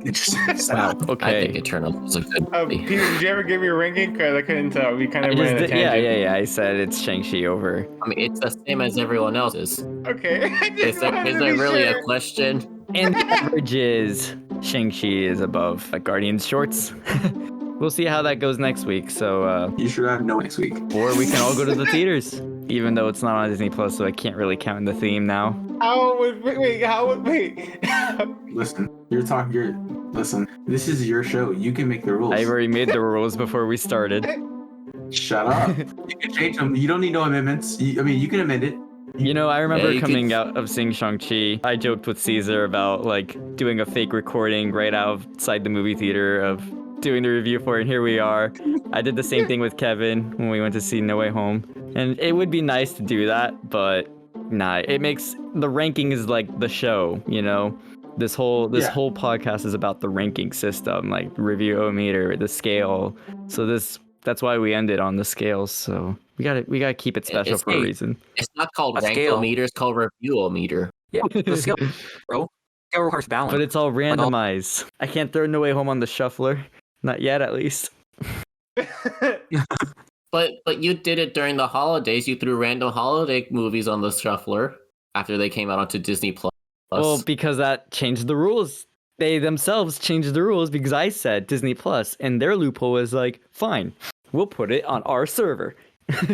Wow. I Okay. think Eternals was a good movie. Peter, did you ever give me a ranking? Because I couldn't tell. We kind of went on a tangent. Yeah. I said it's Shang-Chi over. I mean, it's the same as everyone else's. Okay. Is there really a question? And the average is Shang-Chi is above Guardians shorts. We'll see how that goes next week. So You should have no next week. or we can all go to the theaters, even though it's not on Disney Plus, so I can't really count in the theme now. Wait. Listen, listen. This is your show. You can make the rules. I already made the rules before we started. Shut up. You can change them. You don't need no amendments. You can amend it. I remember you coming out of seeing Shang-Chi, I joked with Caesar about doing a fake recording right outside the movie theater of doing the review for it, and here we are. I did the same thing with Kevin when we went to see No Way Home, and it would be nice to do that, but nah, it makes the ranking is like the show, This whole podcast is about the ranking system, like review-o-meter, the scale. So that's why we ended on the scales. So we gotta keep it special for a reason. It's not called A scale. rank-o-meter, it's called review-o-meter. Yeah, the skill, bro. Scale requires balance. But it's all randomized. I can't throw No Way Home on the shuffler. Not yet, at least. But you did it during the holidays. You threw random holiday movies on the shuffler after they came out onto Disney Plus. Well, because that changed the rules. They themselves changed the rules because I said Disney Plus, and their loophole was like, fine, we'll put it on our server.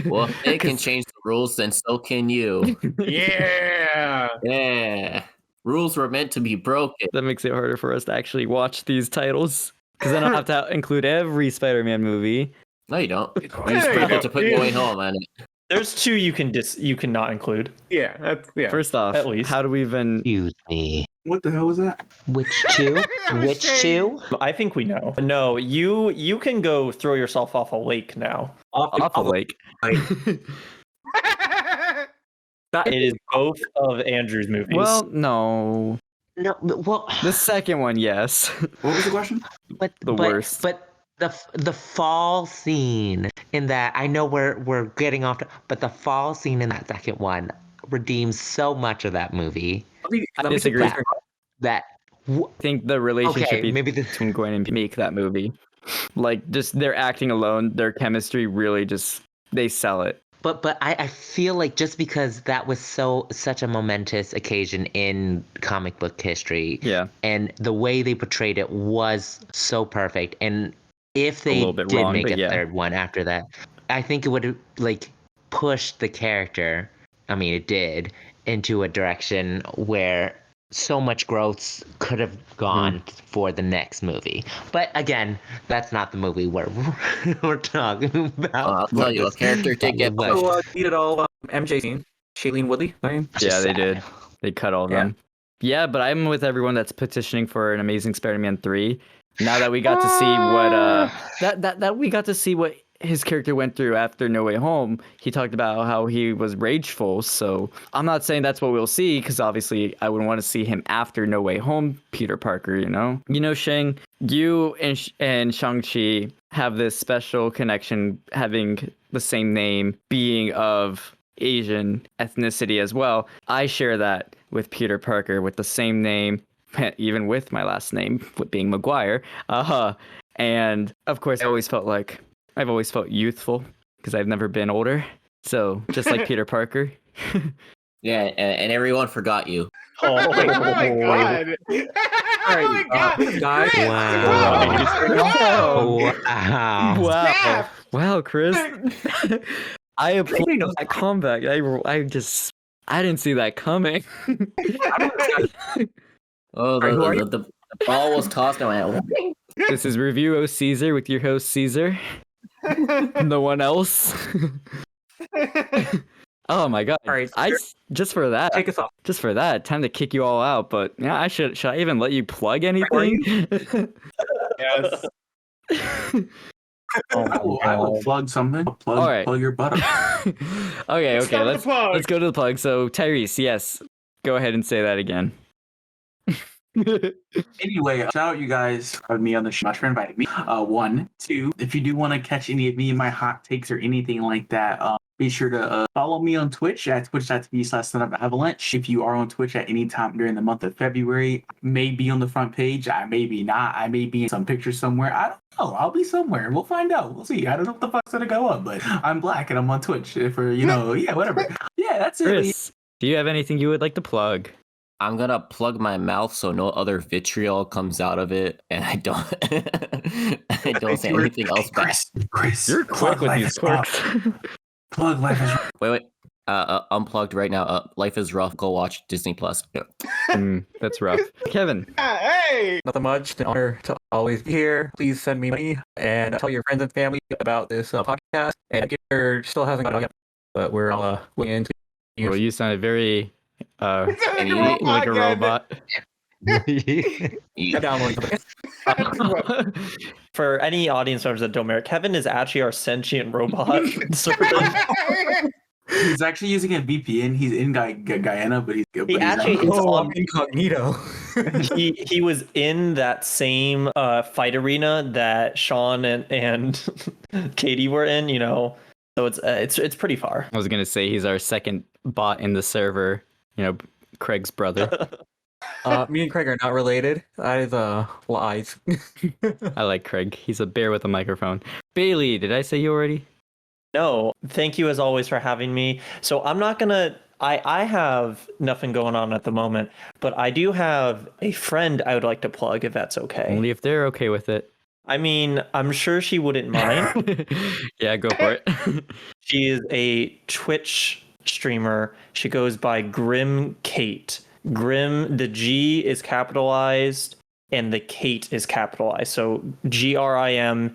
Well, if they can change the rules, then so can you. Yeah. Yeah. Rules were meant to be broken. That makes it harder for us to actually watch these titles, because then I'll have to include every Spider-Man movie. No, you don't. You Yeah, just you have to put don't. No Way Home on it. There's two you can not include. Yeah. First off, At least. how do we even... Excuse me. What the hell was that? Which two? Which two? I think we know. No, you can go throw yourself off a lake now. Off a lake. It is both of Andrew's movies. Well, no. No, well, The second one, yes. What was the question? but the but, worst. But the fall scene in that, I know we're getting off, but the fall scene in that second one redeems so much of that movie. I disagree. That I think the relationship Okay, maybe the- between Gwen and make that movie, just their acting alone, their chemistry really just, they sell it. But I feel like just because that was such a momentous occasion in comic book history, Yeah. and the way they portrayed it was so perfect, and if they little bit did wrong, make but a yeah. third one after that, I think it would push the character, I mean it did, into a direction where so much growth could have gone for the next movie. But again, that's not the movie we're talking about. I'll tell you, a character did get But- pushed. So, beat it all. MJ scene. Shailene Woodley. Right? Yeah, Just they sad. did. They cut all of them. Yeah, but I'm with everyone that's petitioning for an Amazing Spider-Man 3. Now that we got to see what that we got to see what his character went through after No Way Home, he talked about how he was rageful. So I'm not saying that's what we'll see, because obviously I would want to see him after No Way Home, Peter Parker, you know? You know, Shang, you and Shang-Chi have this special connection, having the same name, being of Asian ethnicity as well. I share that with Peter Parker, with the same name, even with my last name, with being Maguire. And of course, I've always felt youthful because I've never been older. So just like Peter Parker. Yeah, and everyone forgot you. Oh my god! Oh my god! guys. Chris, Wow. Wow. Wow, Chris. I applaud that comeback. I didn't see that coming. Oh, the ball was tossed and I went. This is Review O Caesar with your host Caesar. No one else. Oh my god. All right, just for that. take us off. Just for that, time to kick you all out. But yeah, should I even let you plug anything? Yes. I will plug something. All right. Plug your butt up. okay. Start the plug. Let's go to the plug. So Tyrese, yes, go ahead and say that again. Anyway, shout out you guys for me on the show. Much for inviting me. 1, 2. If you do want to catch any of me and my hot takes or anything like that, be sure to follow me on Twitch at twitch.tv/avalanche. If you are on Twitch at any time during the month of February, I may be on the front page. I may be not. I may be in some picture somewhere. I don't know. I'll be somewhere. We'll find out. We'll see. I don't know what the fuck's gonna go up, but I'm black and I'm on Twitch for whatever. Yeah, that's it. Chris, do you have anything you would like to plug? I'm gonna plug my mouth so no other vitriol comes out of it, and I don't say anything else back. Chris, You're quick with these quirks. Plug Life is Wait. Unplugged right now. Life is rough. Go watch Disney Plus. Yeah. That's rough. Kevin. Hey! Nothing much. An honor to always be here. Please send me money and tell your friends and family about this podcast. And it still hasn't gone out yet, but we're all looking into it. Well, you sounded very like like a robot. For any audience members that don't know, Kevin is actually our sentient robot servant. He's actually using a VPN. He's in Guyana, but He actually is on incognito. he was in that same fight arena that Sean and Katie were in, you know. So it's pretty far. I was gonna say he's our second bot in the server. You know, Craig's brother. Me and Craig are not related. That is lies. I like Craig. He's a bear with a microphone. Bailey, did I say you already? No, thank you as always for having me. So I'm not gonna. I have nothing going on at the moment, but I do have a friend I would like to plug if that's okay. Only if they're okay with it. I mean, I'm sure she wouldn't mind. Yeah, go for it. She is a Twitch streamer. She goes by Grim Kate. Grim, the G is capitalized and the Kate is capitalized. So GRIMKAIT.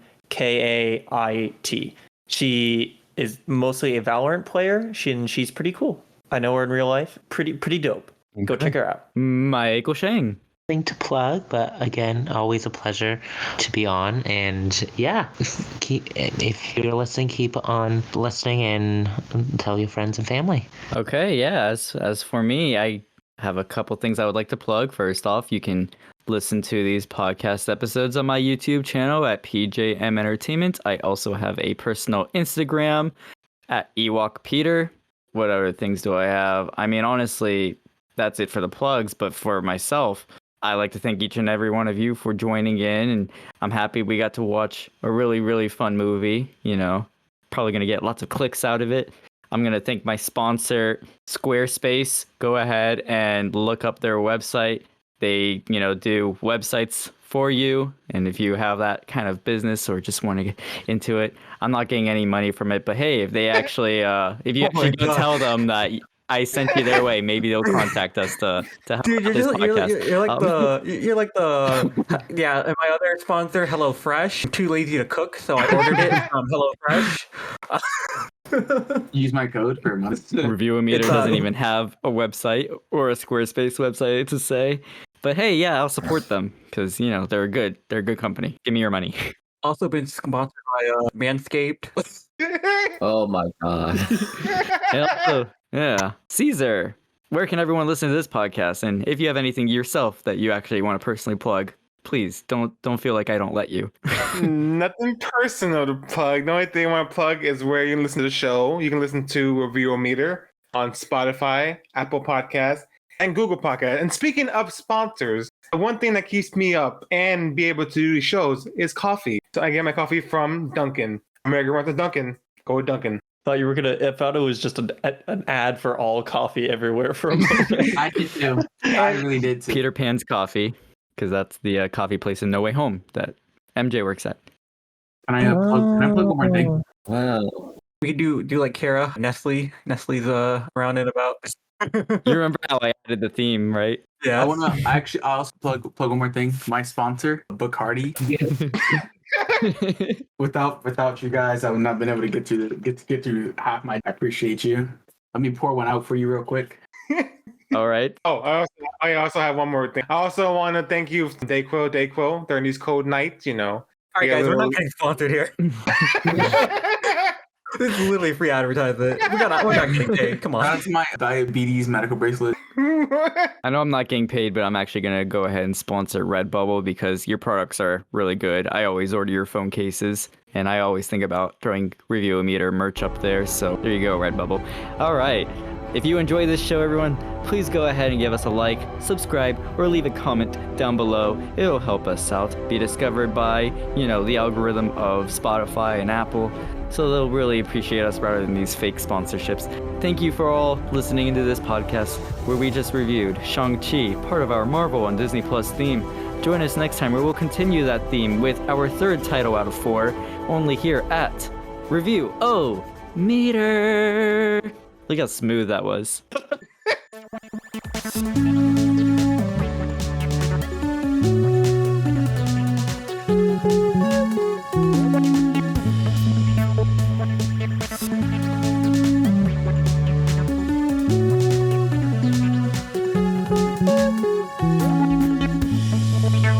She is mostly a Valorant player. She's pretty cool. I know her in real life. Pretty dope. Go check her out. Michael Shang. Thing to plug, but again, always a pleasure to be on. And yeah, if you're listening, keep on listening and tell your friends and family. Okay, yeah. As for me, I have a couple things I would like to plug. First off, you can listen to these podcast episodes on my YouTube channel at PJM Entertainment. I also have a personal Instagram at Ewok Peter. What other things do I have? I mean, honestly, that's it for the plugs. But for myself, I like to thank each and every one of you for joining in, and I'm happy we got to watch a really, really fun movie. You know, probably going to get lots of clicks out of it. I'm going to thank my sponsor, Squarespace. Go ahead and look up their website. They, do websites for you. And if you have that kind of business or just want to get into it, I'm not getting any money from it. But hey, if they actually, if you actually go tell them that I sent you their way, maybe they'll contact us to help. Dude, this podcast. you're like the yeah. And my other sponsor, HelloFresh. I'm too lazy to cook, so I ordered it from HelloFresh. Use my code for a month. Review Meter doesn't even have a website or a Squarespace website to say. But hey, yeah, I'll support them because they're a good company. Give me your money. Also been sponsored by Manscaped. Oh my god. And also, yeah, Caesar. Where can everyone listen to this podcast? And if you have anything yourself that you actually want to personally plug, please don't feel like I don't let you. Nothing personal to plug. The only thing I want to plug is where you can listen to the show. You can listen to Review-O-Meter on Spotify, Apple Podcasts, and Google Podcasts. And speaking of sponsors, the one thing that keeps me up and be able to do these shows is coffee. So I get my coffee from Dunkin'. America runs to Dunkin'. Go with Dunkin'. Thought you were gonna. I thought it was just an ad for all coffee everywhere for a moment. I did too. I really did too. Peter Pan's Coffee, because that's the coffee place in No Way Home that MJ works at. Can I plug one more thing? Wow. We could do like Kara, Nestle. Nestle's around and about. You remember how I added the theme, right? Yeah. I also plug one more thing. My sponsor, Bacardi. Without you guys, I would not been able to get to half my. I appreciate you. Let me pour one out for you real quick. All right. Oh, I also have one more thing. I also want to thank you, Dayquil, during these cold nights, you know. All right, guys, we're not getting sponsored here. This is literally free advertisement. We're not getting paid. Come on. That's my diabetes medical bracelet. I know I'm not getting paid, but I'm actually going to go ahead and sponsor Redbubble because your products are really good. I always order your phone cases, and I always think about throwing Review-O-Meter merch up there. So there you go, Redbubble. All right. If you enjoy this show, everyone, please go ahead and give us a like, subscribe, or leave a comment down below. It'll help us out, be discovered by, the algorithm of Spotify and Apple. So they'll really appreciate us rather than these fake sponsorships. Thank you for all listening into this podcast where we just reviewed Shang-Chi, part of our Marvel and Disney Plus theme. Join us next time where we'll continue that theme with our third title out of 4, only here at Review-O-Meter. Look how smooth that was.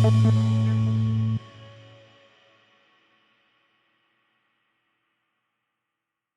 Thank you.